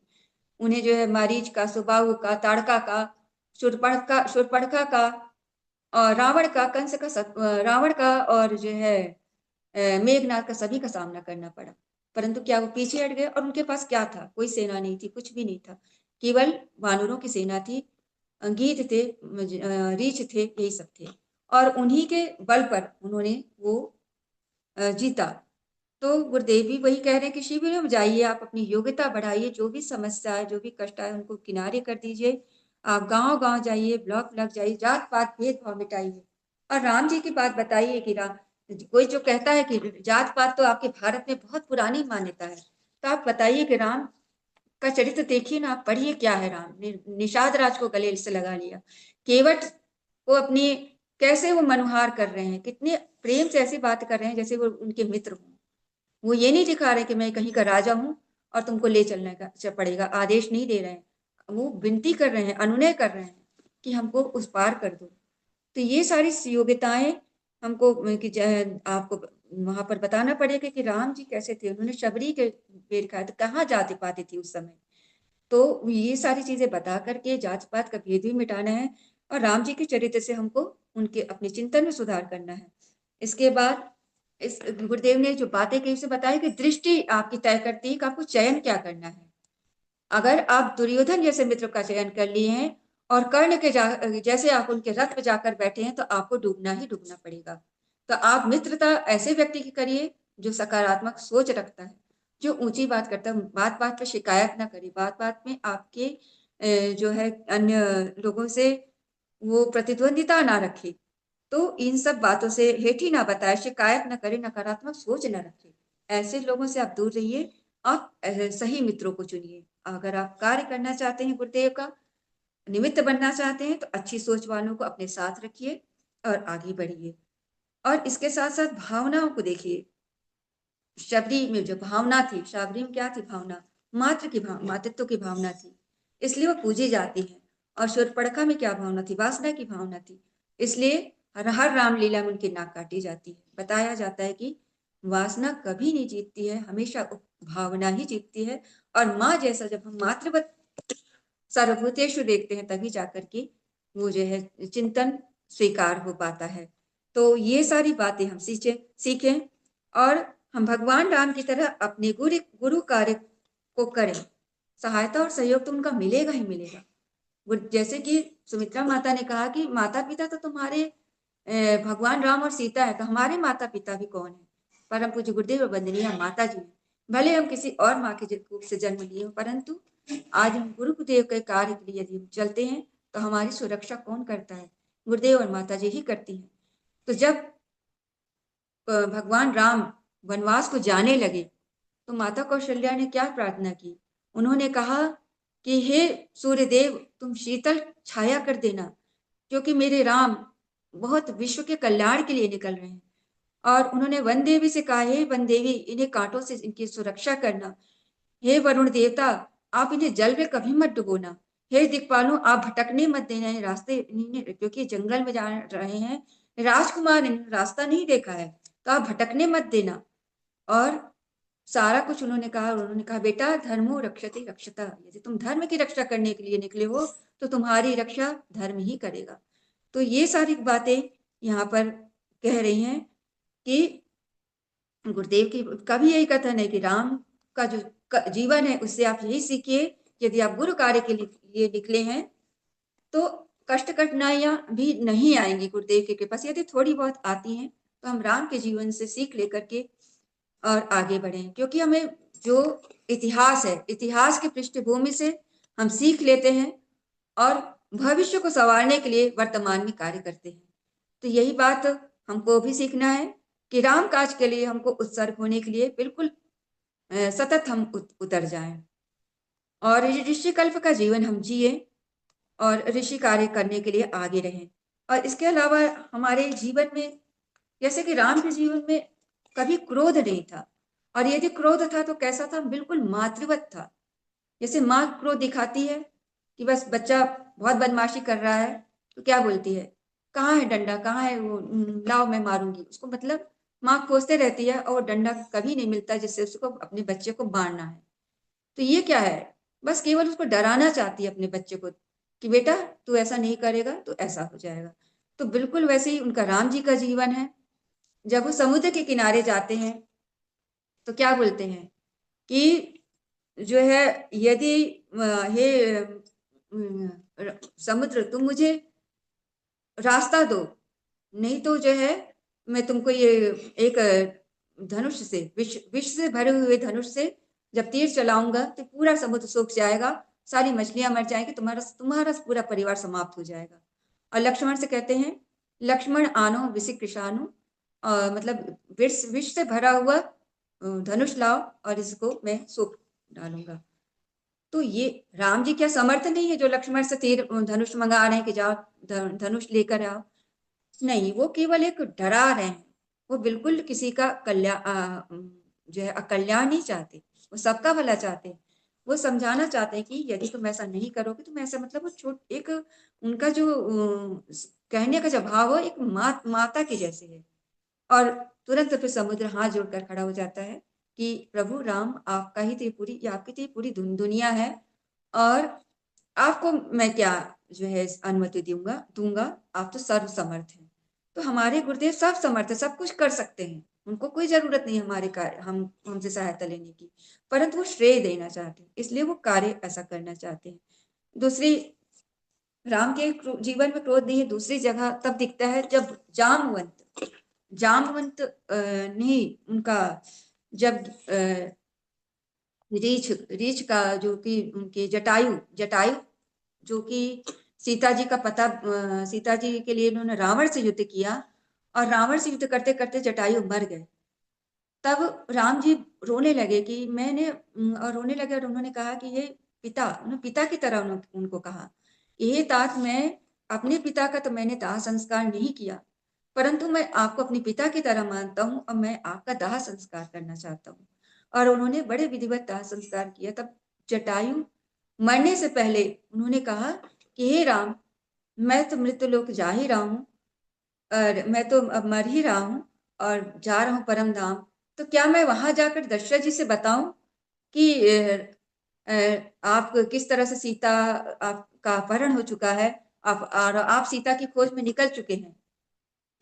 उन्हें जो है मारीच का, सुबाहु का, ताड़का का, शूर्पणखा का और रावण का, कंस का, रावण का और जो है मेघनाथ का, सभी का सामना करना पड़ा। परंतु क्या वो पीछे हट गए? और उनके पास क्या था? कोई सेना नहीं थी, कुछ भी नहीं था, केवल वानरों की सेना थी, गीध थे, रीछ थे, यही सब थे और उन्हीं के बल पर उन्होंने वो जीता। तो गुरुदेव भी वही कह रहे हैं कि शिविर में जाइए, आप अपनी योग्यता बढ़ाइए, जो भी समस्या है, जो भी कष्ट है उनको किनारे कर दीजिए। आप गांव गांव जाइए, ब्लॉक ब्लॉक जाइए, जात पात भेदभाव मिटाइए और राम जी की बात बताइए कि राम, कोई जो कहता है कि जात पात तो आपके भारत में बहुत पुरानी मान्यता है, तो आप बताइए कि राम का चरित्र देखिए ना, आप पढ़िए क्या है राम ने। निषाद राज को गले से लगा लिया, केवट को अपनी कैसे वो मनुहार कर रहे हैं, कितने प्रेम से ऐसी बात कर रहे हैं जैसे वो उनके मित्र हों। वो ये नहीं दिखा रहे कि मैं कहीं का राजा हूं और तुमको ले चलने का पड़ेगा, आदेश नहीं दे रहे हैं, वो विनती कर रहे हैं, अनुनय कर रहे हैं कि हमको उस पार कर दो। तो ये सारी योग्यताएं हमको कि आपको वहां पर बताना पड़ेगा कि राम जी कैसे थे। उन्होंने शबरी के पेड़ खाया, तो कहाँ जाति पाती थी उस समय। तो ये सारी चीजें बता करके जात पात का भेद भी मिटाना है और राम जी के चरित्र से हमको उनके अपने चिंतन में सुधार करना है। इसके बाद इस गुरुदेव ने जो बातें कही उसे बताया कि दृष्टि आपकी तय करती है कि आपको चयन क्या करना है। अगर आप दुर्योधन जैसे मित्र का चयन कर लिए हैं और कर्ण के जैसे आप उनके रथ पे जाकर बैठे हैं, तो आपको डूबना ही डूबना पड़ेगा। तो आप मित्रता ऐसे व्यक्ति की करिए जो सकारात्मक सोच रखता है, जो ऊंची बात करता है, बात बात पे शिकायत ना करे, बात बात में आपके जो है अन्य लोगों से वो प्रतिद्वंदिता ना रखे। तो इन सब बातों से हेठी ना बताए, शिकायत ना करे, नकारात्मक सोच ना रखे। ऐसे लोगों से आप दूर रहिए, आप सही मित्रों को चुनिए। अगर आप कार्य करना चाहते हैं गुरुदेव का, निमित्त बनना चाहते हैं, तो अच्छी सोच वालों को अपने साथ रखिए और आगे बढ़िए। और इसके साथ साथ भावनाओं को देखिए। शबरी में जो भावना थी, शबरी में क्या थी भावना? मातृत्व की भावना थी, इसलिए वो पूजी जाती है। और शूर्पणखा में क्या भावना थी? वासना की भावना थी, इसलिए हर रामलीला में उनकी नाक काटी जाती है। बताया जाता है कि वासना कभी नहीं जीतती है, हमेशा भावना ही जीतती है। और माँ जैसा जब हम मातृवत सर्वभूतेषु देखते हैं, तभी जाकर के वो जो है चिंतन स्वीकार हो पाता है। तो ये सारी बातें हम सीखें और हम भगवान राम की तरह अपने गुरु गुरु कार्य को करें। सहायता और सहयोग तो उनका मिलेगा ही मिलेगा। जैसे कि सुमित्रा माता ने कहा कि माता पिता तो तुम्हारे भगवान राम और सीता है, तो हमारे माता पिता भी कौन है? परम पूज्य गुरुदेव और वंदनीय माता जी हैं। भले हम किसी और माँ के रूप से जन्म लिए हो, परंतु आज हम गुरुदेव के कार्य के लिए यदि हम चलते हैं, तो हमारी सुरक्षा कौन करता है? गुरुदेव और माता जी ही करती हैं। तो जब भगवान राम वनवास को जाने लगे, तो माता कौशल्या ने क्या प्रार्थना की? उन्होंने कहा कि हे सूर्यदेव, तुम शीतल छाया कर देना, क्योंकि मेरे राम बहुत विश्व के कल्याण के लिए निकल रहे हैं। और उन्होंने वन देवी से कहा, हे वन देवी, इन्हें कांटों से इनकी सुरक्षा करना। हे वरुण देवता, आप इन्हें जल में कभी मत डुबोना। हे दिक्पालों, आप भटकने मत देना है रास्ते, क्योंकि जंगल में जा रहे हैं राजकुमार ने रास्ता नहीं देखा है, तो आप भटकने मत देना। और सारा कुछ उन्होंने कहा। उन्होंने कहा, बेटा धर्मो रक्षते रक्षता, यदि तुम धर्म की रक्षा करने के लिए निकले हो तो तुम्हारी रक्षा धर्म ही करेगा। तो ये सारी बातें यहाँ पर कह रही हैं कि गुरुदेव की का भी यही कथन है कि राम का जो जीवन है उससे आप यही सीखिए, यदि आप गुरु कार्य के लिए निकले हैं तो कष्ट कठिनाइयां भी नहीं आएंगी गुरुदेव की कृपा से। यदि थोड़ी बहुत आती हैं तो हम राम के जीवन से सीख लेकर के और आगे बढ़ें, क्योंकि हमें जो इतिहास है, इतिहास की पृष्ठभूमि से हम सीख लेते हैं और भविष्य को संवारने के लिए वर्तमान में कार्य करते हैं। तो यही बात हमको भी सीखना है कि राम काज के लिए हमको उत्सर्ग होने के लिए बिल्कुल सतत हम उतर जाएं और ऋषि कल्प का जीवन हम जिए और ऋषि कार्य करने के लिए आगे रहें। और इसके अलावा हमारे जीवन में, जैसे कि राम के जीवन में कभी क्रोध नहीं था, और यदि क्रोध था तो कैसा था, बिल्कुल मातृवत था। जैसे माँ क्रोध दिखाती है कि बस बच्चा बहुत बदमाशी कर रहा है तो क्या बोलती है, कहाँ है डंडा, कहाँ है वो, लाओ मैं मारूंगी उसको। मतलब माँ खोजते रहती है और डंडा कभी नहीं मिलता जिससे उसको अपने बच्चे को मारना है। तो ये क्या है, बस केवल उसको डराना चाहती है अपने बच्चे को कि बेटा तू ऐसा नहीं करेगा तो ऐसा हो जाएगा। तो बिल्कुल वैसे ही उनका राम जी का जीवन है। जब वो समुद्र के किनारे जाते हैं तो क्या बोलते हैं कि जो है, यदि हे समुद्र, तुम मुझे रास्ता दो, नहीं तो जो है मैं तुमको ये एक धनुष से, विष से भरे हुए धनुष से जब तीर चलाऊंगा तो पूरा समुद्र सूख जाएगा, सारी मछलियां मर जाएंगी, तुम्हारा तुम्हारा पूरा परिवार समाप्त हो जाएगा। और लक्ष्मण से कहते हैं, लक्ष्मण आनो विषि कृषाणु, मतलब विष विष से भरा हुआ धनुष लाओ और इसको मैं सूख डालूंगा। तो ये राम जी क्या समर्थ नहीं है जो लक्ष्मण से तीर धनुष मंगा रहे हैं कि जाओ धनुष लेकर आओ? नहीं, वो केवल एक डरा रहे हैं। वो बिल्कुल किसी का जो है अकल्याण नहीं चाहते, वो सबका भला चाहते हैं। वो समझाना चाहते हैं कि यदि तुम ऐसा नहीं करोगे, तुम ऐसा, मतलब वो एक उनका जो कहने का जो भाव है एक माता के जैसे है। और तुरंत फिर समुद्र हाथ जोड़कर खड़ा हो जाता है कि प्रभु राम, आपका ही तो पूरी, आपकी तो पूरी दुनिया है, और आपको मैं क्या जो है अनुमति दूंगा दूंगा, आप तो सर्व समर्थ हैं। तो हमारे गुरुदेव सब समर्थ है, सब कुछ कर सकते हैं, उनको कोई जरूरत नहीं हमारे कार्य हमसे सहायता लेने की, परंतु वो श्रेय देना चाहते हैं, इसलिए वो कार्य ऐसा करना चाहते हैं। दूसरी, राम के जीवन में क्रोध नहीं है दूसरी जगह तब दिखता है जब जामवंत जामवंत ने उनका, जब रीछ रीछ का, जो कि उनके जटायु जटायु जो कि सीता जी का पता, सीता जी के लिए उन्होंने रावण से युद्ध किया, और रावण से युद्ध करते करते जटायु मर गए। तब राम जी रोने लगे कि मैंने, और रोने लगे और उन्होंने कहा कि ये पिता, उन्होंने पिता की तरह उनको कहा, ये तात, मैं अपने पिता का तो मैंने दाह संस्कार नहीं किया, परंतु मैं आपको अपने पिता की तरह मानता हूँ और मैं आपका दाह संस्कार करना चाहता हूँ। और उन्होंने बड़े विधिवत दाह संस्कार किया। तब जटायु मरने से पहले उन्होंने कहा कि हे राम, मैं तो मृत्यु लोक जा ही रहा हूँ, और मैं तो अब मर ही रहा हूँ और जा रहा हूँ परम धाम, तो क्या मैं वहां जाकर दशरथ जी से बताऊं कि आप किस तरह से सीता, आपका अपहरण हो चुका है, आप और आप सीता की खोज में निकल चुके हैं?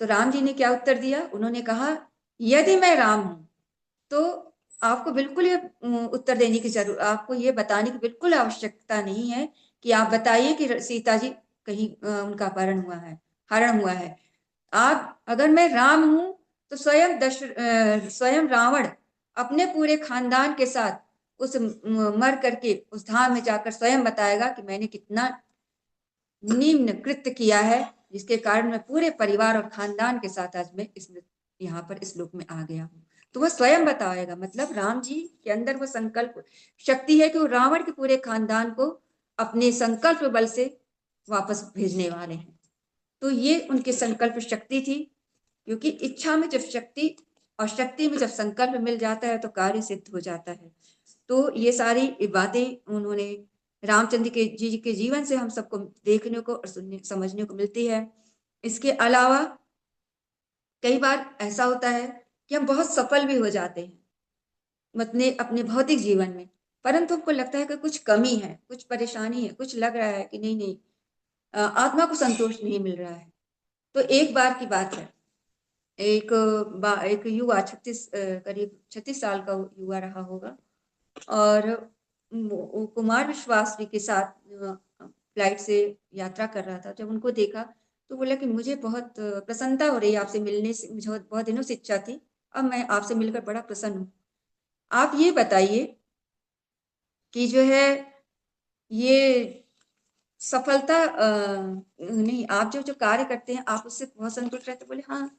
तो राम जी ने क्या उत्तर दिया, उन्होंने कहा, यदि मैं राम हूं तो आपको बिल्कुल ये उत्तर देने की जरूरत, आपको ये बताने की बिल्कुल आवश्यकता नहीं है कि आप बताइए कि सीता जी कहीं उनका अपहरण हुआ है, हरण हुआ है। आप, अगर मैं राम हूं तो स्वयं रावण अपने पूरे खानदान के साथ उस मर करके उस धाम में जाकर स्वयं बताएगा कि मैंने कितना निम्न कृत्य किया है, जिसके कारण मैं पूरे परिवार और खानदान के साथ आज मैं यहाँ पर इस लोक में आ गया हूँ। तो वह स्वयं बताएगा, मतलब राम जी के अंदर वो संकल्प शक्ति है कि वो रावण के पूरे खानदान को अपने संकल्प बल से वापस भेजने वाले हैं। तो ये उनकी संकल्प शक्ति थी, क्योंकि इच्छा में जब शक्ति और शक्ति में जब संकल्प मिल जाता है तो कार्य सिद्ध हो जाता है। तो ये सारी बातें उन्होंने रामचंद्र के जी के जीवन से हम सबको देखने को और सुनने समझने को मिलती है। इसके अलावा कई बार ऐसा होता है कि हम बहुत सफल भी हो जाते हैं मतलब अपने भौतिक जीवन में, परंतु हमको लगता है कि कुछ कमी है, कुछ परेशानी है, कुछ लग रहा है कि नहीं नहीं आत्मा को संतोष नहीं मिल रहा है। तो एक बार की बात है, एक युवा 36 करीब 36 साल का युवा रहा होगा, और कुमार विश्वास जी के साथ फ्लाइट से यात्रा कर रहा था। जब उनको देखा तो बोला कि मुझे बहुत प्रसन्नता हो रही है आपसे मिलने से, मुझे बहुत दिनों से इच्छा थी, अब मैं आपसे मिलकर बड़ा प्रसन्न हूँ। आप ये बताइए कि जो है ये सफलता नहीं, आप जो जो कार्य करते हैं आप उससे बहुत संतुष्ट रहते? बोले हाँ,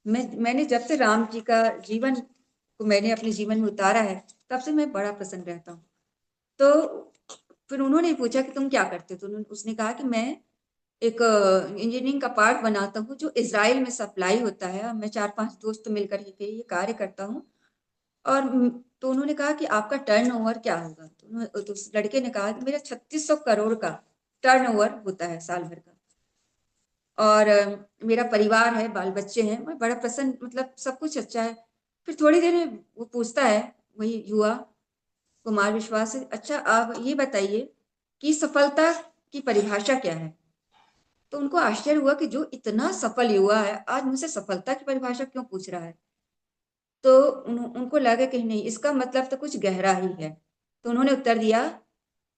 मैंने जब से राम जी का जीवन को मैंने अपने जीवन में उतारा है तब से मैं बड़ा प्रसन्न रहता हूँ। तो फिर उन्होंने पूछा कि तुम क्या करते हो? तो उसने कहा कि मैं एक इंजीनियरिंग का पार्ट बनाता हूँ जो इजराइल में सप्लाई होता है, मैं 4-5 दोस्त मिलकर के ये कार्य करता हूँ। और तो उन्होंने कहा कि आपका टर्नओवर क्या होगा? तो उस लड़के ने कहा कि मेरा 3600 करोड़ का टर्नओवर होता है साल भर का, और मेरा परिवार है, बाल बच्चे हैं, मैं बड़ा प्रसन्न, मतलब सब कुछ अच्छा है। फिर थोड़ी देर में वो पूछता है, वही युवा कुमार विश्वास से, अच्छा आप ये बताइए कि सफलता की परिभाषा क्या है? तो उनको आश्चर्य हुआ कि जो इतना सफल युवा है आज मुझसे सफलता की परिभाषा क्यों पूछ रहा है। तो उनको लगा कि नहीं, इसका मतलब तो कुछ गहरा ही है। तो उन्होंने उत्तर दिया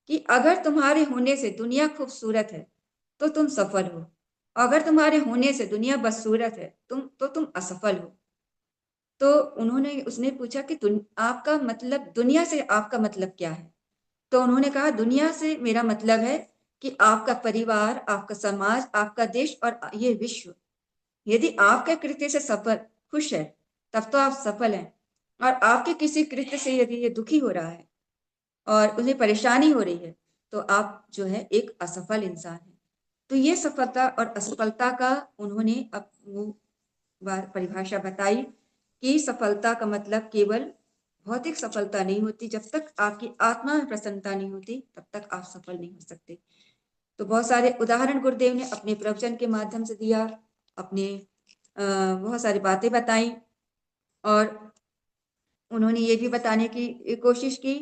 कि अगर तुम्हारे होने से दुनिया खूबसूरत है तो तुम सफल हो, अगर तुम्हारे होने से दुनिया बदसूरत है तुम असफल हो। तो उसने पूछा कि आपका मतलब दुनिया से आपका मतलब क्या है? तो उन्होंने कहा दुनिया से मेरा मतलब है कि आपका परिवार, आपका समाज, आपका देश और ये विश्व, यदि आपके कृत्य से सफल खुश है तब तो आप सफल हैं, और आपके किसी कृत्य से यदि ये दुखी हो रहा है और उन्हें परेशानी हो रही है तो आप जो है एक असफल इंसान है। तो ये सफलता और असफलता का उन्होंने वो परिभाषा बताई कि सफलता का मतलब केवल भौतिक सफलता नहीं होती, जब तक आपकी आत्मा में प्रसन्नता नहीं होती तब तक आप सफल नहीं हो सकते। तो बहुत सारे उदाहरण गुरुदेव ने अपने प्रवचन के माध्यम से दिया, अपने बहुत सारी बातें बताई, और उन्होंने ये भी बताने की कोशिश की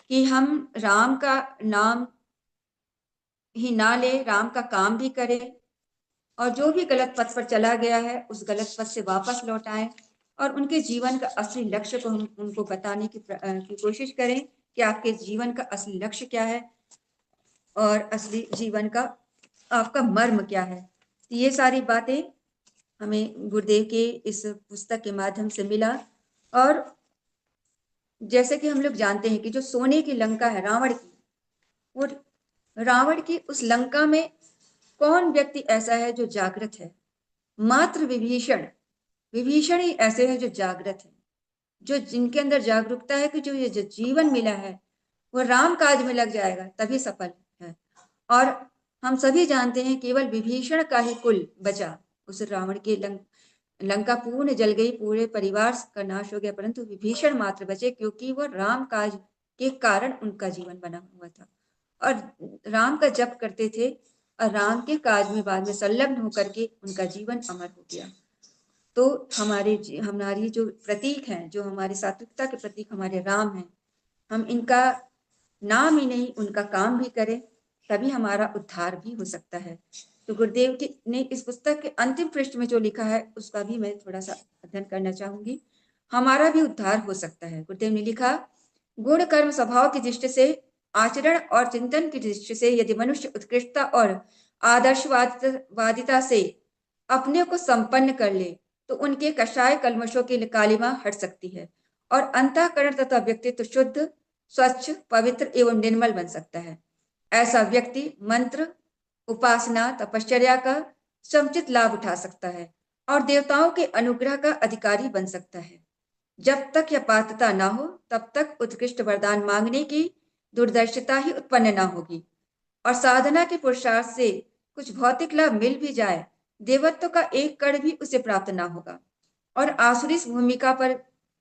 कि हम राम का नाम ही ना ले, राम का काम भी करें, और जो भी गलत पथ पर चला गया है उस गलत पथ से वापस लौट आए, और उनके जीवन का असली लक्ष्य को हम उनको बताने की कोशिश करें कि आपके जीवन का असली लक्ष्य क्या है और असली जीवन का आपका मर्म क्या है। तो ये सारी बातें हमें गुरुदेव के इस पुस्तक के माध्यम से मिला। और जैसे कि हम लोग जानते हैं कि जो सोने की लंका है रावण की, वो रावण की उस लंका में कौन व्यक्ति ऐसा है जो जागृत है? मात्र विभीषण, विभीषण ही ऐसे हैं जो जागृत है, जो जिनके अंदर जागरूकता है कि जो ये जो जीवन मिला है वो राम काज में लग जाएगा तभी सफल है। और हम सभी जानते हैं केवल विभीषण का ही कुल बचा, उस रावण के लंका पूर्ण जल गई, पूरे परिवार का नाश हो गया, परंतु विभीषण मात्र बचे क्योंकि वो राम काज के कारण उनका जीवन बना हुआ था और राम का जप करते थे, और राम के काज में बाद में संलग्न होकर के उनका जीवन अमर हो गया। तो हमारी जो प्रतीक हैं, जो हमारी सात्विकता के प्रतीक हमारे राम हैं, हम इनका नाम ही नहीं उनका काम भी करें तभी हमारा उद्धार भी हो सकता है। तो गुरुदेव की ने इस पुस्तक के अंतिम पृष्ठ में जो लिखा है उसका भी मैं थोड़ा सा अध्ययन करना चाहूंगी। हमारा भी उद्धार हो सकता है। गुरुदेव ने लिखा, गुण कर्म स्वभाव की दृष्टि से, आचरण और चिंतन की दृष्टि से यदि मनुष्य उत्कृष्टता और आदर्शवादिता से अपने को संपन्न कर ले तो उनके कषाय कल्मशों की कालिमा हट सकती है और अंतःकरण तथा व्यक्तित्व शुद्ध, स्वच्छ, पवित्र एवं निर्मल बन सकता है। ऐसा व्यक्ति मंत्र, उपासना, तपश्चर्या का समुचित लाभ उठा सकता है और देवताओं के अनुग्रह का अधिकारी बन सकता है। जब तक यह पात्रता न हो तब तक उत्कृष्ट वरदान मांगने की दुर्दर्शिता ही उत्पन्न न होगी और साधना के पुरुषार्थ से कुछ भौतिक लाभ मिल भी जाए, देवत्व का एक कण भी उसे प्राप्त ना होगा। और आसुरी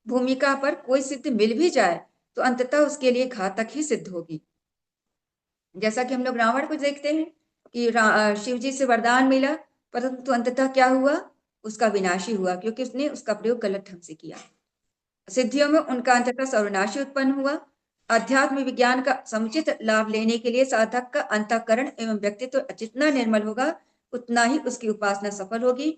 भूमिका पर कोई सिद्ध मिल भी जाए तो अंततः उसके लिए घातक ही सिद्ध होगी। जैसा कि हम लोग रावण को देखते हैं कि शिव जी से वरदान मिला, परंतु अंततः क्या हुआ, उसका विनाश ही हुआ, क्योंकि उसने उसका प्रयोग गलत ढंग से किया। सिद्धियों में उनका अंततः सर्वनाशी उत्पन्न हुआ। अध्यात्म विज्ञान का समुचित लाभ लेने के लिए साधक का अंतःकरण एवं व्यक्तित्व जितना निर्मल होगा, उतना ही उसकी उपासना सफल होगी।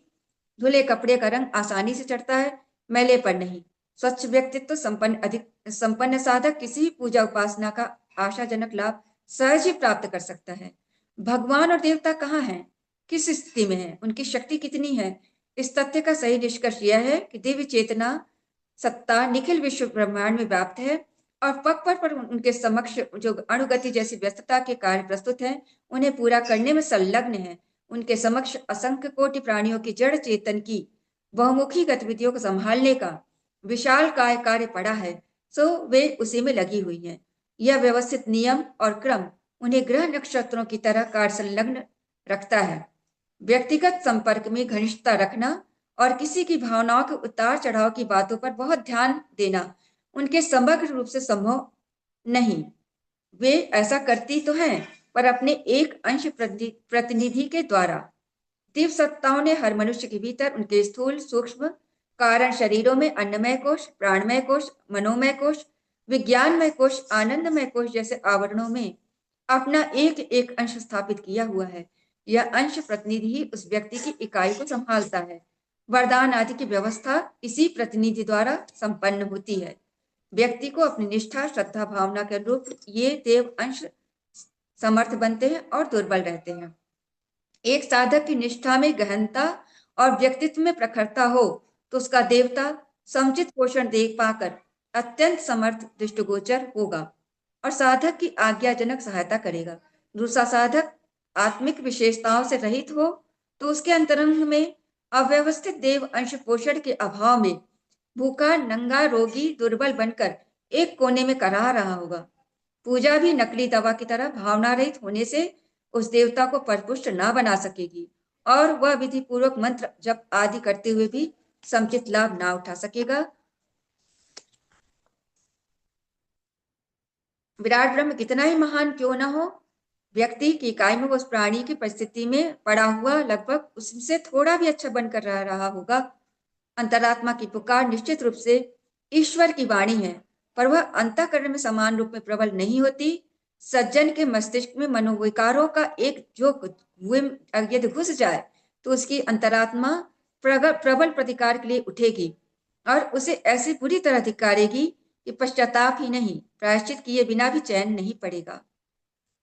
धुले कपड़े का रंग आसानी से चढ़ता है, मैले पर नहीं। स्वच्छ व्यक्तित्व संपन्न साधक किसी भी पूजा उपासना का आशाजनक लाभ सहज ही प्राप्त कर सकता है। भगवान और देवता कहाँ हैं, किस स्थिति में है, उनकी शक्ति कितनी है, इस तथ्य का सही निष्कर्ष यह है कि दिव्य चेतना सत्ता निखिल विश्व ब्रह्मांड में व्याप्त है और पग पर उनके समक्ष जो अणुगति जैसी व्यस्तता के कार्य प्रस्तुत हैं, उन्हें पूरा करने में संलग्न है। उनके समक्ष असंख्य कोटि प्राणियों की जड़ चेतन की बहुमुखी गतिविधियों को संभालने का विशाल काय कार्य पड़ा है, सो वे उसी में लगी हुई हैं। यह व्यवस्थित नियम और क्रम उन्हें ग्रह नक्षत्रों की तरह कार्य संलग्न रखता है। व्यक्तिगत संपर्क में घनिष्ठता रखना और किसी की भावनाओं के उतार चढ़ाव की बातों पर बहुत ध्यान देना उनके समग्र रूप से संभव नहीं। वे ऐसा करती तो हैं, पर अपने एक अंश प्रतिनिधि के द्वारा। दिव्य सत्ताओं ने हर मनुष्य के भीतर उनके स्थूल सूक्ष्म कारण शरीरों में अन्नमय कोश, प्राणमय कोश, मनोमय कोश, विज्ञानमय कोश, आनंदमय कोश जैसे आवरणों में अपना एक एक अंश स्थापित किया हुआ है। यह अंश प्रतिनिधि ही उस व्यक्ति की इकाई को संभालता है। वरदान आदि की व्यवस्था इसी प्रतिनिधि द्वारा संपन्न होती है। व्यक्ति को अपनी निष्ठा श्रद्धा भावना के अनुरूप ये देव अंश समर्थ बनते हैं और दुर्बल रहते हैं। एक साधक की निष्ठा में गहनता और व्यक्तित्व में प्रखरता हो तो उसका देवता समुचित पोषण देख पाकर अत्यंत समर्थ दृष्टिगोचर होगा और साधक की आज्ञाजनक सहायता करेगा। दूसरा साधक आत्मिक विशेषताओं से रहित हो तो उसके अंतरंग में अव्यवस्थित देव अंश पोषण के अभाव में भूखा नंगा रोगी दुर्बल बनकर एक कोने में कराह रहा होगा। पूजा भी नकली दवा की तरह भावना रहित होने से उस देवता को परिपुष्ट ना बना सकेगी और वह विधि पूर्वक मंत्र जप आदि करते हुए भी समुचित लाभ ना उठा सकेगा। विराट ब्रह्म कितना ही महान क्यों न हो, व्यक्ति की इकाई में उस प्राणी की परिस्थिति में पड़ा हुआ लगभग उससे थोड़ा भी अच्छा बनकर रहा होगा। अंतरात्मा की पुकार निश्चित रूप से ईश्वर की वाणी है, पर वह अंतःकरण में समान रूप में प्रबल नहीं होती। सज्जन के मस्तिष्क में मनोविकारों का एक जो यदि घुस जाए तो उसकी अंतरात्मा प्रबल प्रतिकार के लिए उठेगी और उसे ऐसी बुरी तरह धिक्कारेगी कि पश्चाताप ही नहीं प्रायश्चित किए बिना भी चैन नहीं पड़ेगा।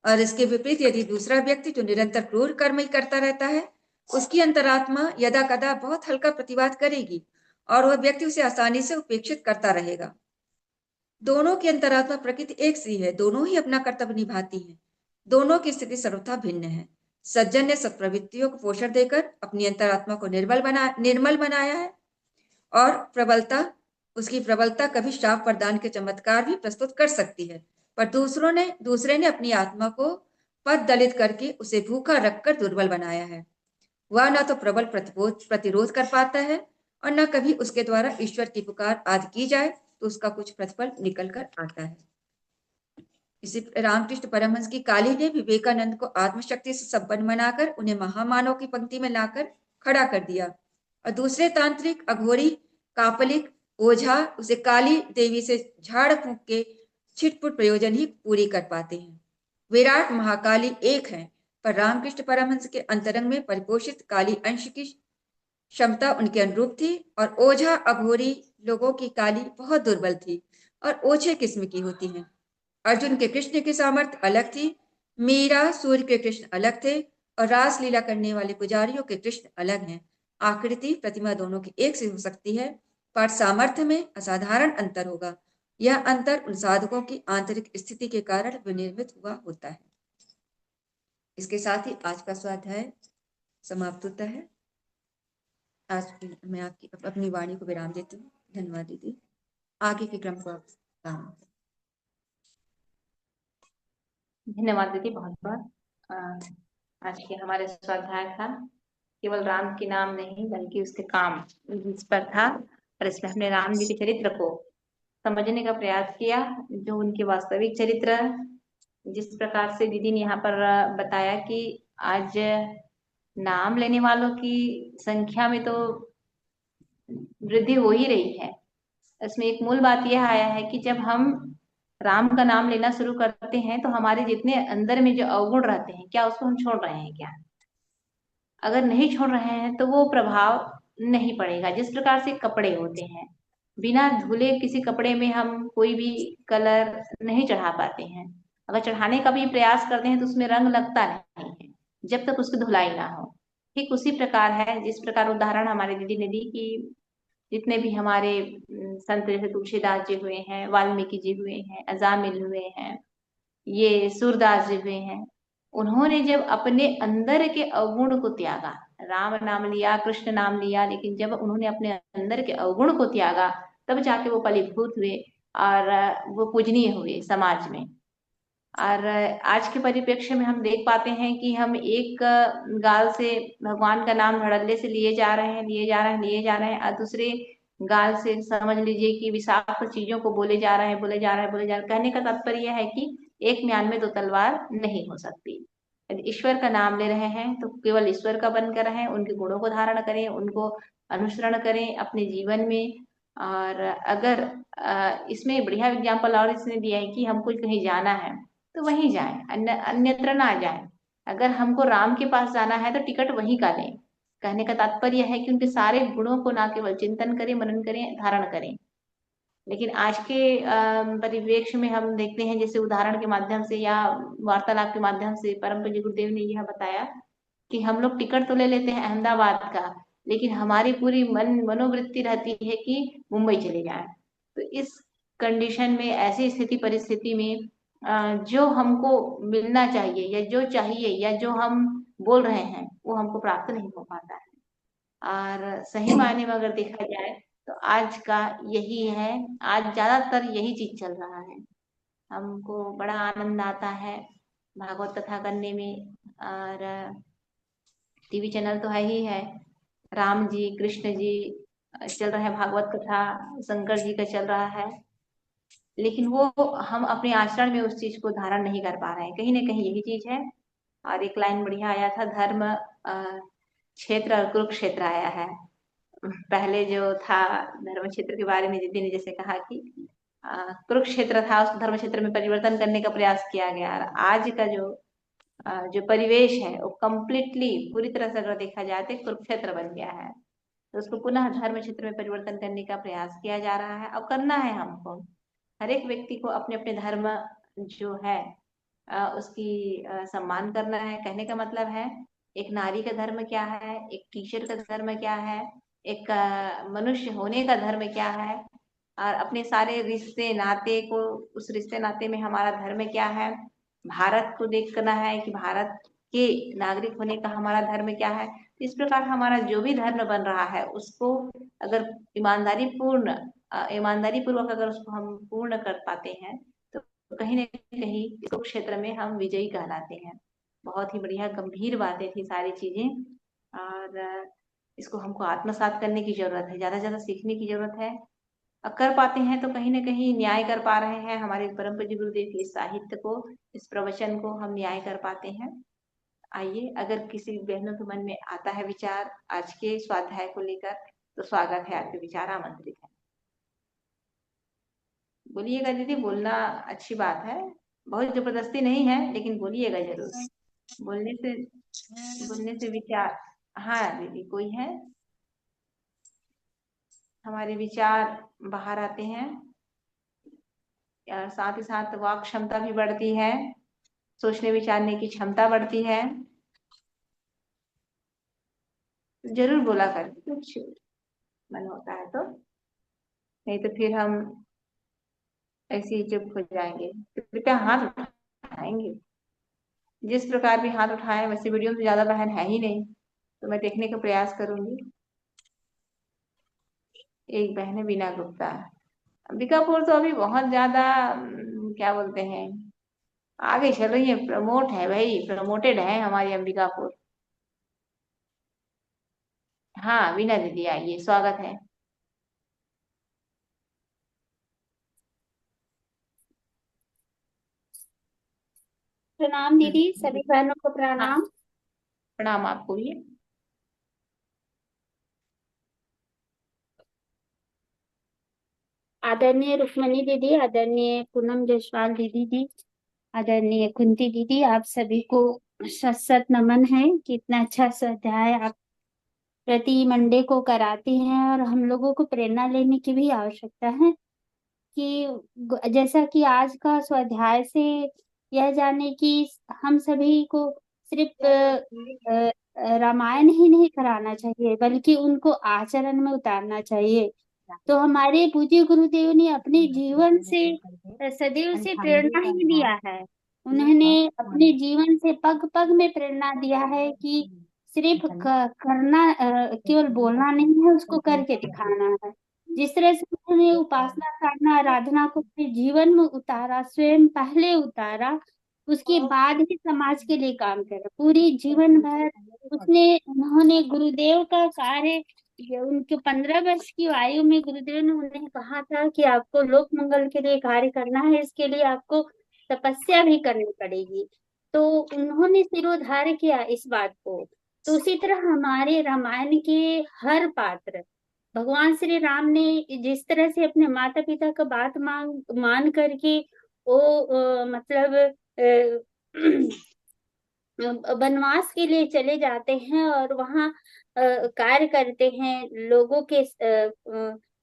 और इसके विपरीत यदि दूसरा व्यक्ति जो निरंतर क्रूर कर्म ही करता रहता है, उसकी अंतरात्मा यदा कदा बहुत हल्का प्रतिवाद करेगी और वह व्यक्ति उसे आसानी से उपेक्षित करता रहेगा। दोनों की अंतरात्मा प्रकृति एक सी है, दोनों ही अपना कर्तव्य निभाती हैं, दोनों की स्थिति सर्वथा भिन्न है। सज्जन ने सब प्रवृत्तियों को पोषण देकर अपनी अंतरात्मा को निर्मल बनाया है और उसकी प्रबलता कभी श्राप प्रदान के चमत्कार भी प्रस्तुत कर सकती है, पर दूसरे ने अपनी आत्मा को पद दलित करके उसे भूखा रखकर दुर्बल बनाया है। वह न तो प्रबल प्रतिरोध कर पाता है और न कभी उसके द्वारा ईश्वर की पुकार आदि की जाए तो उसका कुछ प्रतिफल निकल कर आता है। इसी रामकृष्ण परमहंस की काली ने विवेकानंद को आत्मशक्ति से संपन्न बनाकर उन्हें महामानव की पंक्ति में लाकर खड़ा कर दिया और दूसरे तांत्रिक अघोरी कापलिक ओझा उसे काली देवी से झाड़ फूंक के छिटपुट प्रयोजन ही पूरी कर पाते हैं। विराट महाकाली एक है, पर रामकृष्ण परमहंस के अंतरंग में परिपोषित काली अंश की क्षमता उनके अनुरूप थी और ओझा अघोरी लोगों की काली बहुत दुर्बल थी और ओछे किस्म की होती है। अर्जुन के कृष्ण की सामर्थ्य अलग थी, मीरा सूर्य के कृष्ण अलग थे और रासलीला करने वाले पुजारियों के कृष्ण अलग हैं। आकृति प्रतिमा दोनों की एक सी हो सकती है, पर सामर्थ्य में असाधारण अंतर होगा। यह अंतर उन साधकों की आंतरिक स्थिति के कारण विनिर्मित हुआ होता है। इसके साथ ही आज का स्वाध्याय समाप्त होता है। आज मैं आपकी अपनी वाणी को विराम देती हूँ। धन्यवाद दीदी। आगे के क्रम को आप धन्यवाद दीदी बहुत बहुत। अ, आज के हमारे स्वाध्याय था केवल राम के नाम नहीं बल्कि उसके काम, इस पर था। और इसमें हमने राम जी के चरित्र को समझने का प्रयास किया, जो उनके वास्तविक चरित्र, जिस प्रकार से दीदी ने यहाँ पर बताया कि आज नाम लेने वालों की संख्या में तो वृद्धि हो ही रही है। इसमें एक मूल बात यह आया है कि जब हम राम का नाम लेना शुरू करते हैं तो हमारे जितने अंदर में जो अवगुण रहते हैं, क्या उसको हम छोड़ रहे हैं क्या? अगर नहीं छोड़ रहे हैं तो वो प्रभाव नहीं पड़ेगा। जिस प्रकार से कपड़े होते हैं, बिना धुले किसी कपड़े में हम कोई भी कलर नहीं चढ़ा पाते हैं। अगर चढ़ाने का भी प्रयास करते हैं तो उसमें रंग लगता नहीं है जब तक उसकी धुलाई ना हो। ठीक उसी प्रकार है, जिस प्रकार उदाहरण हमारे दीदी ने दी कि जितने भी हमारे संत जैसे तुलसीदास जी हुए हैं, वाल्मीकि जी हुए हैं, अजामिल हुए हैं, ये सूरदास जी हुए हैं, उन्होंने जब अपने अंदर के अवगुण को त्यागा, राम नाम लिया, कृष्ण नाम लिया, लेकिन जब उन्होंने अपने अंदर के अवगुण को त्यागा, तब जाके वो फलीभूत हुए और वो पूजनीय हुए समाज में। और आज के परिप्रेक्ष्य में हम देख पाते हैं कि हम एक गाल से भगवान का नाम धड़ल्ले से लिए जा रहे हैं, लिए जा रहे हैं, लिए जा रहे हैं, और दूसरे गाल से समझ लीजिए कि विषाक्त चीजों को बोले जा रहे हैं, बोले जा रहे हैं, बोले जा रहे हैं। कहने का तात्पर्य यह है कि एक म्यान में दो तलवार नहीं हो सकती। यदि ईश्वर का नाम ले रहे हैं तो केवल ईश्वर का बनकर रहें, उनके गुणों को धारण करें, उनको अनुसरण करें अपने जीवन में। और अगर इसमें बढ़िया एग्जाम्पल और इसने दिया है कि हमको कहीं जाना है तो वहीं जाएं, अन्यत्र ना जाएं। अगर हमको राम के पास जाना है तो टिकट वहीं का लें। कहने का तात्पर्य है कि उनके सारे गुणों को ना केवल चिंतन करें, मनन करें, धारण करें। लेकिन आज के परिवेश में हम देखते हैं, जैसे उदाहरण के माध्यम से या वार्तालाप के माध्यम से परम पूज्य गुरुदेव ने यह बताया कि हम लोग टिकट तो ले लेते हैं अहमदाबाद का, लेकिन हमारी पूरी मनोवृत्ति रहती है कि मुंबई चले जाएं। तो इस कंडीशन में, ऐसी स्थिति परिस्थिति में जो हमको मिलना चाहिए या जो चाहिए या जो हम बोल रहे हैं वो हमको प्राप्त नहीं हो पाता है। और सही मायने में अगर देखा जाए तो आज का यही है, आज ज्यादातर यही चीज चल रहा है। हमको बड़ा आनंद आता है भागवत कथा करने में। और टीवी चैनल तो है ही है, राम जी, कृष्ण जी चल रहे हैं, भागवत कथा शंकर जी का चल रहा है, लेकिन वो हम अपने आचरण में उस चीज को धारण नहीं कर पा रहे हैं। कहीं ना कहीं यही चीज है। और एक लाइन बढ़िया आया था, धर्म क्षेत्र और कुरुक्षेत्र आया है। पहले जो था धर्म क्षेत्र के बारे में दीदी ने जैसे कहा कि कुरुक्षेत्र था, उस धर्म क्षेत्र में परिवर्तन करने का प्रयास किया गया। और आज का जो परिवेश है वो कम्प्लीटली पूरी तरह से अगर देखा जाए तो कुरुक्षेत्र बन गया है। तो उसको पुनः धर्म क्षेत्र में परिवर्तन करने का प्रयास किया जा रहा है और करना है हमको। हर एक व्यक्ति को अपने अपने धर्म जो है उसकी सम्मान करना है। कहने का मतलब है, एक नारी का धर्म क्या है, एक टीचर का धर्म क्या है, एक मनुष्य होने का धर्म क्या है, और अपने सारे रिश्ते नाते को, उस रिश्ते नाते में हमारा धर्म क्या है। भारत को देखना है कि भारत के नागरिक होने का हमारा धर्म क्या है। इस प्रकार हमारा जो भी धर्म बन रहा है उसको अगर ईमानदारी पूर्वक अगर उसको हम पूर्ण कर पाते हैं तो कहीं ना कहीं इस क्षेत्र में हम विजयी कहलाते हैं। बहुत ही बढ़िया गंभीर बातें थी सारी चीजें। और इसको हमको आत्मसात करने की जरूरत है, ज्यादा से ज्यादा सीखने की जरूरत है। कर पाते हैं तो कहीं ना कहीं न्याय कर पा रहे हैं, हमारे परम पूज्य गुरुदेव के इस साहित्य को, इस प्रवचन को हम न्याय कर पाते हैं। आइए, अगर किसी बहनों के मन में आता है विचार आज के स्वाध्याय को लेकर तो स्वागत है, आपके विचार आमंत्रित है। बोलिएगा दीदी, बोलना अच्छी बात है, बहुत जबरदस्ती नहीं है, लेकिन बोलिएगा जरूर। बोलने से बोलने से विचार, हाँ दीदी कोई है, हमारे विचार बाहर आते हैं और साथ ही साथ वाक क्षमता भी बढ़ती है, सोचने विचारने की क्षमता बढ़ती है। जरूर बोला कर कुछ मन होता है तो, नहीं तो फिर हम ऐसे ही चुप हो जाएंगे। तो कृपया हाथ उठाएंगे, जिस प्रकार भी हाथ उठाए वैसे वीडियो में ज्यादा बहन है ही नहीं, तो मैं देखने का प्रयास करूंगी। एक बहन है बीना गुप्ता, अंबिकापुर तो अभी बहुत ज्यादा क्या बोलते हैं, आगे चल रही है, प्रमोट है भाई, प्रमोटेड है हमारी अंबिकापुर। हाँ वीना दीदी आइए, स्वागत है। प्रणाम दीदी, सभी बहनों को हाँ प्रणाम। प्रणाम आपको भी। आदरणीय रुक्मणी दीदी, आदरणीय पूनम जायसवाल दीदी जी, आदरणीय कुंती दीदी, आप सभी को सत सत नमन है कि इतना अच्छा स्वाध्याय आप प्रति मंडे को कराती हैं, और हम लोगों को प्रेरणा लेने की भी आवश्यकता है कि जैसा कि आज का स्वाध्याय से यह जाने कि हम सभी को सिर्फ रामायण ही नहीं कराना चाहिए, बल्कि उनको आचरण में उतारना चाहिए। तो हमारे पूज्य गुरुदेव ने अपने जीवन से सदैव से प्रेरणा ही दिया है। उन्होंने अपने जीवन से पग पग में प्रेरणा दिया है कि सिर्फ करना, केवल बोलना नहीं है, उसको करके दिखाना है। जिस तरह से उन्होंने उपासना साधना आराधना को अपने जीवन में उतारा, स्वयं पहले उतारा, उसके बाद ही समाज के लिए काम करा। पूरी जीवन भर उन्होंने गुरुदेव का कार्य, ये उनके 15 वर्ष की आयु में गुरुदेव ने उन्हें कहा था कि आपको लोक मंगल के लिए कार्य करना है, इसके लिए आपको तपस्या भी करनी पड़ेगी। तो उन्होंने सिरोधार्य किया इस बात को। तो उसी तरह हमारे रामायण के हर पात्र, भगवान श्री राम ने जिस तरह से अपने माता पिता का बात मान करके वो मतलब वनवास के लिए चले जाते हैं और वहाँ कार्य करते हैं, लोगों के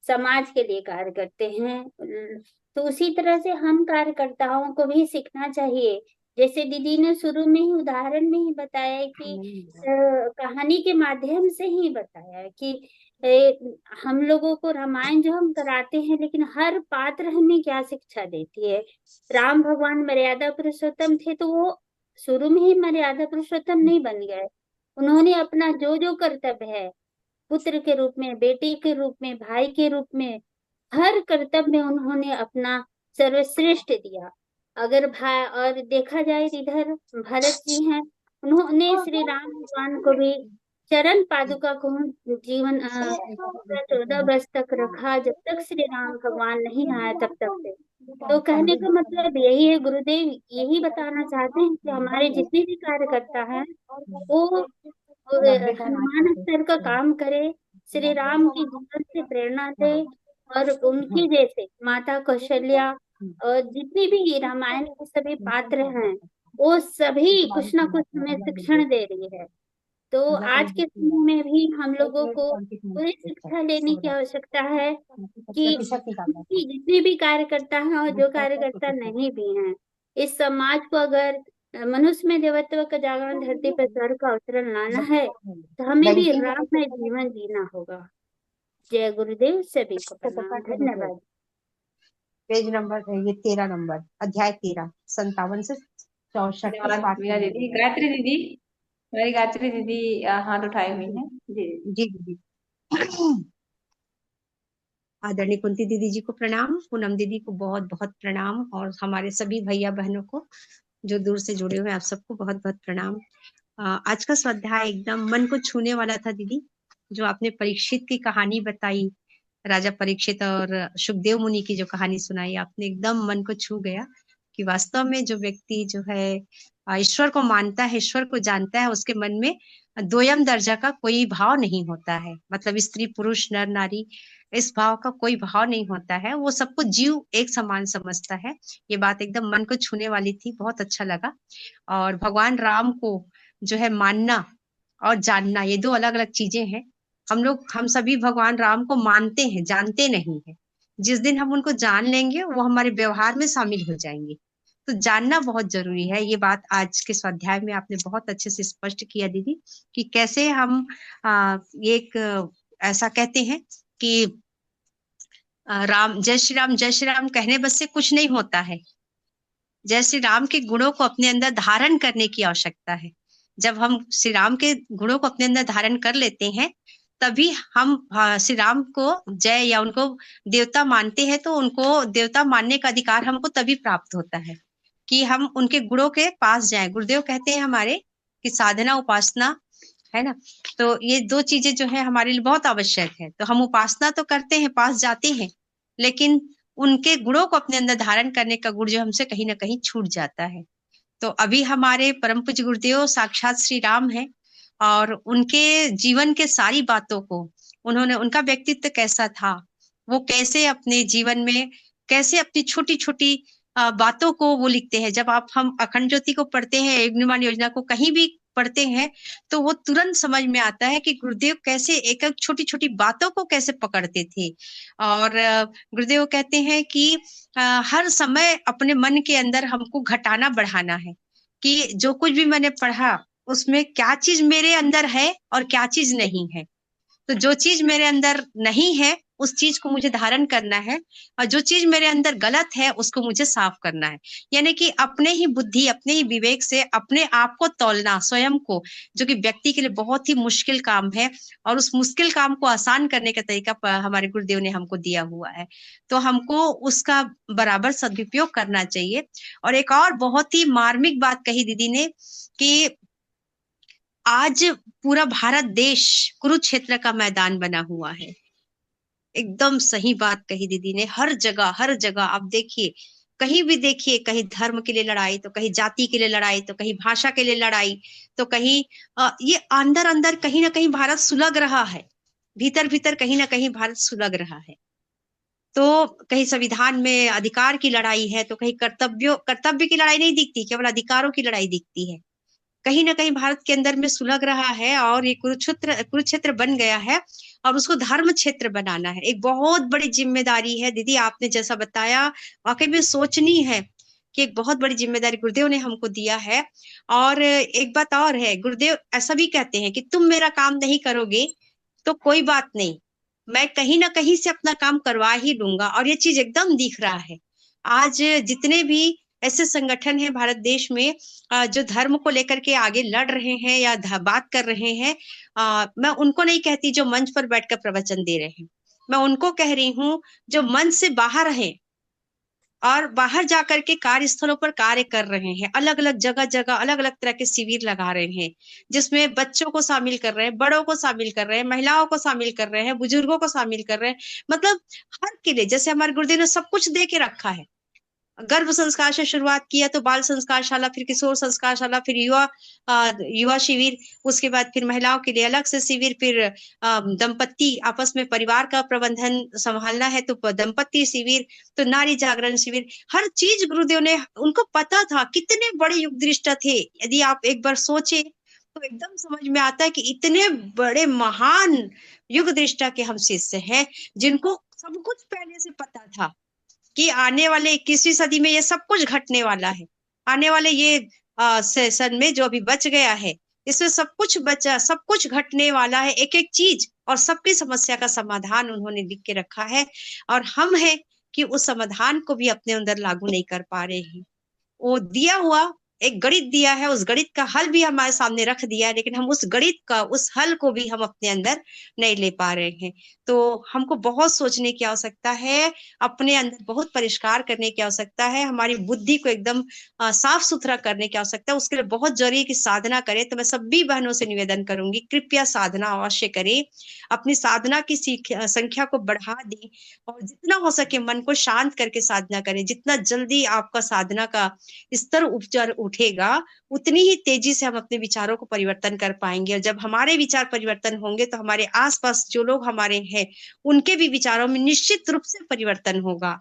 समाज के लिए कार्य करते हैं। तो उसी तरह से हम कार्यकर्ताओं को भी सीखना चाहिए। जैसे दीदी ने शुरू में ही उदाहरण में ही बताया कि कहानी के माध्यम से ही बताया कि हम लोगों को रामायण जो हम कराते हैं, लेकिन हर पात्र हमें क्या शिक्षा देती है। राम भगवान मर्यादा पुरुषोत्तम थे, तो वो शुरू में ही मर्यादा पुरुषोत्तम नहीं बन गए। उन्होंने अपना जो जो कर्तव्य है, पुत्र के रूप में, बेटी के रूप में, भाई के रूप में, हर कर्तव्य में उन्होंने अपना सर्वश्रेष्ठ दिया। अगर भाई और देखा जाए इधर भरत जी हैं, उन्होंने श्री राम भगवान को भी चरण पादुका को जीवन 14 वर्ष तक रखा, जब तक श्री राम भगवान नहीं आया तब तक से। तो कहने का मतलब यही है, गुरुदेव यही बताना चाहते हैं कि हमारे जितने भी कार्यकर्ता हैं वो हनुमान स्तर का काम करे, श्री राम के जीवन से प्रेरणा ले, और उनकी जैसे माता कौशल्या और जितने भी रामायण के सभी पात्र हैं, वो सभी कुछ ना कुछ हमें शिक्षण दे रही है। तो आज के समय में भी हम लोगों को पूरी शिक्षा लेने की आवश्यकता है कि जितने भी कार्यकर्ता हैं और जो कार्यकर्ता नहीं भी हैं, इस समाज को अगर मनुष्य में देवत्व का जागरण, धरती पर स्वर्ग का अवतरण लाना है, तो हमें भी राममय जीवन जीना होगा। जय गुरुदेव, सभी को प्रणाम, धन्यवाद। पेज नंबर ये 13 नंबर, अध्याय 13, 57 से 64 धन्यवाद वीना दीदी। गायत्री दीदी, मेरी गायत्री दीदी हाथ उठाए हुई हैं। जी जी दीदी। आदरणीय कुंती दीदी जी को प्रणाम, पूनम दीदी को बहुत बहुत प्रणाम, और हमारे सभी भैया बहनों को जो दूर से जुड़े हुए हैं, आप सबको बहुत बहुत प्रणाम। आज का स्वाध्याय एकदम मन को छूने वाला था दीदी, जो आपने परीक्षित की कहानी बताई, राजा परीक्षित और सुखदेव मुनि की जो कहानी सुनाई, आपने एकदम मन को छू गया कि वास्तव में जो व्यक्ति जो है ईश्वर को मानता है, ईश्वर को जानता है, उसके मन में द्वयम दर्जा का कोई भाव नहीं होता है। मतलब स्त्री पुरुष नर नारी इस भाव का कोई भाव नहीं होता है, वो सबको जीव एक समान समझता है। ये बात एकदम मन को छूने वाली थी, बहुत अच्छा लगा। और भगवान राम को जो है मानना और जानना, ये दो अलग अलग चीजें हैं। हम सभी भगवान राम को मानते हैं, जानते नहीं है। जिस दिन हम उनको जान लेंगे वो हमारे व्यवहार में शामिल हो जाएंगे। तो जानना बहुत जरूरी है। ये बात आज के स्वाध्याय में आपने बहुत अच्छे से स्पष्ट किया दीदी, कि कैसे हम एक ऐसा कहते हैं कि राम जय श्री राम कहने बस से कुछ नहीं होता है। जय श्री राम के गुणों को अपने अंदर धारण करने की आवश्यकता है। जब हम श्री राम के गुणों को अपने अंदर धारण कर लेते हैं, तभी हम श्री राम को जय या उनको देवता मानते हैं, तो उनको देवता मानने का अधिकार हमको तभी प्राप्त होता है। कि हम उनके गुणों के पास जाएं। गुरुदेव कहते हैं हमारे कि साधना उपासना है ना, तो ये दो चीजें जो है हमारे लिए बहुत आवश्यक है। तो हम उपासना तो करते हैं, पास जाते हैं, लेकिन उनके गुणों को अपने अंदर धारण करने का गुण जो हमसे कहीं ना कहीं छूट जाता है। तो अभी हमारे परम पूज्य गुरुदेव साक्षात श्री राम है, और उनके जीवन के सारी बातों को उन्होंने, उनका व्यक्तित्व कैसा था, वो कैसे अपने जीवन में कैसे अपनी छोटी छोटी बातों को वो लिखते हैं। जब हम अखंड ज्योति को पढ़ते हैं, युग्मनिमान योजना को कहीं भी पढ़ते हैं, तो वो तुरंत समझ में आता है कि गुरुदेव कैसे एक एक छोटी छोटी बातों को कैसे पकड़ते थे। और गुरुदेव कहते हैं कि हर समय अपने मन के अंदर हमको घटाना बढ़ाना है, कि जो कुछ भी मैंने पढ़ा उसमें क्या चीज मेरे अंदर है और क्या चीज नहीं है। तो जो चीज मेरे अंदर नहीं है उस चीज को मुझे धारण करना है, और जो चीज मेरे अंदर गलत है उसको मुझे साफ करना है। यानी कि अपने ही बुद्धि, अपने ही विवेक से अपने आप को तौलना, स्वयं को, जो कि व्यक्ति के लिए बहुत ही मुश्किल काम है, और उस मुश्किल काम को आसान करने का तरीका हमारे गुरुदेव ने हमको दिया हुआ है। तो हमको उसका बराबर सदुपयोग करना चाहिए। और एक और बहुत ही मार्मिक बात कही दीदी ने कि आज पूरा भारत देश कुरुक्षेत्र का मैदान बना हुआ है। एकदम सही बात कही दीदी ने। हर जगह आप देखिए, कहीं भी देखिए, कहीं धर्म के लिए लड़ाई, तो कहीं जाति के लिए लड़ाई, तो कहीं भाषा के लिए लड़ाई, तो कहीं ये अंदर अंदर कहीं ना कहीं भारत सुलग रहा है, भीतर भीतर कहीं ना कहीं भारत सुलग रहा है। तो कहीं संविधान में अधिकार की लड़ाई है, तो कहीं कर्तव्य की लड़ाई नहीं दिखती, केवल अधिकारों की लड़ाई दिखती है। कहीं ना कहीं भारत के अंदर में सुलग रहा है, और ये कुरुक्षेत्र बन गया है, और उसको धर्म क्षेत्र बनाना है। एक बहुत बड़ी जिम्मेदारी है दीदी, आपने जैसा बताया वाकई में सोचनी है कि एक बहुत बड़ी जिम्मेदारी गुरुदेव ने हमको दिया है। और एक बात और है, गुरुदेव ऐसा भी कहते हैं कि तुम मेरा काम नहीं करोगे तो कोई बात नहीं, मैं कहीं ना कहीं से अपना काम करवा ही लूंगा। और ये चीज एकदम दिख रहा है। आज जितने भी ऐसे संगठन हैं भारत देश में जो धर्म को लेकर के आगे लड़ रहे हैं या बात कर रहे हैं, मैं उनको नहीं कहती जो मंच पर बैठकर प्रवचन दे रहे हैं, मैं उनको कह रही हूँ जो मंच से बाहर हैं और बाहर जाकर के कार्यस्थलों पर कार्य कर रहे हैं। अलग अलग जगह अलग अलग तरह के शिविर लगा रहे हैं, जिसमें बच्चों को शामिल कर रहे हैं, बड़ों को शामिल कर रहे हैं, महिलाओं को शामिल कर रहे हैं, बुजुर्गों को शामिल कर रहे हैं। मतलब हर के लिए, जैसे हमारे गुरुदेव ने सब कुछ दे के रखा है। गर्भ संस्कार से शुरुआत किया तो बाल संस्कार शाला, फिर किशोर संस्कार शाला, फिर युवा शिविर, उसके बाद फिर महिलाओं के लिए अलग से शिविर, फिर दंपत्ति आपस में परिवार का प्रबंधन संभालना है तो दंपत्ति शिविर, तो नारी जागरण शिविर। हर चीज गुरुदेव ने, उनको पता था कितने बड़े युग दृष्टा थे। यदि आप एक बार सोचे तो एकदम समझ में आता है कि इतने बड़े महान युग दृष्टा के हम शिष्य हैं, जिनको सब कुछ पहले से पता था कि आने वाले 21वीं सदी में ये सब कुछ घटने वाला है। आने वाले ये सन में जो अभी बच गया है, इसमें सब कुछ घटने वाला है, एक एक चीज, और सबकी समस्या का समाधान उन्होंने लिख के रखा है। और हम हैं कि उस समाधान को भी अपने अंदर लागू नहीं कर पा रहे हैं। वो दिया हुआ एक गणित दिया है, उस गणित का हल भी हमारे सामने रख दिया है, लेकिन हम उस गणित का, उस हल को भी हम अपने अंदर नहीं ले पा रहे हैं। तो हमको बहुत सोचने की आवश्यकता है, अपने अंदर बहुत परिष्कार करने की आवश्यकता है, हमारी बुद्धि को एकदम साफ सुथरा करने की आवश्यकता है। उसके लिए बहुत जरूरी है कि साधना करें। तो मैं सभी बहनों से निवेदन करूंगी, कृपया साधना अवश्य करें, अपनी साधना की संख्या को बढ़ा दें, और जितना हो सके मन को शांत करके साधना करें। जितना जल्दी आपका साधना का स्तर उपचार उठेगा, उतनी ही तेजी से हम अपने विचारों को परिवर्तन कर पाएंगे। और जब हमारे विचार परिवर्तन होंगे तो हमारे आसपास जो लोग हमारे हैं उनके भी विचारों में निश्चित रूप से परिवर्तन होगा।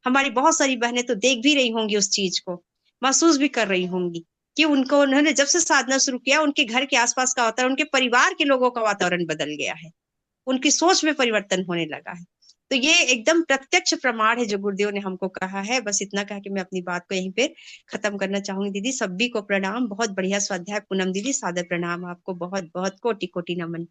हमारी बहुत सारी बहनें तो देख भी रही होंगी, उस चीज को महसूस भी कर रही होंगी कि उन्होंने जब से साधना शुरू किया, उनके घर के आसपास का वातावरण, उनके परिवार के लोगों का वातावरण बदल गया है, उनकी सोच में परिवर्तन होने लगा है। तो ये एकदम प्रत्यक्ष प्रमाण है जो गुरुदेव ने हमको कहा है। बस इतना कह के मैं अपनी बात को यहीं पे खत्म करना चाहूंगी। दीदी सभी को प्रणाम, बहुत बढ़िया स्वाध्याय। पूनम दीदी सादर प्रणाम आपको, बहुत बहुत कोटि कोटि नमन।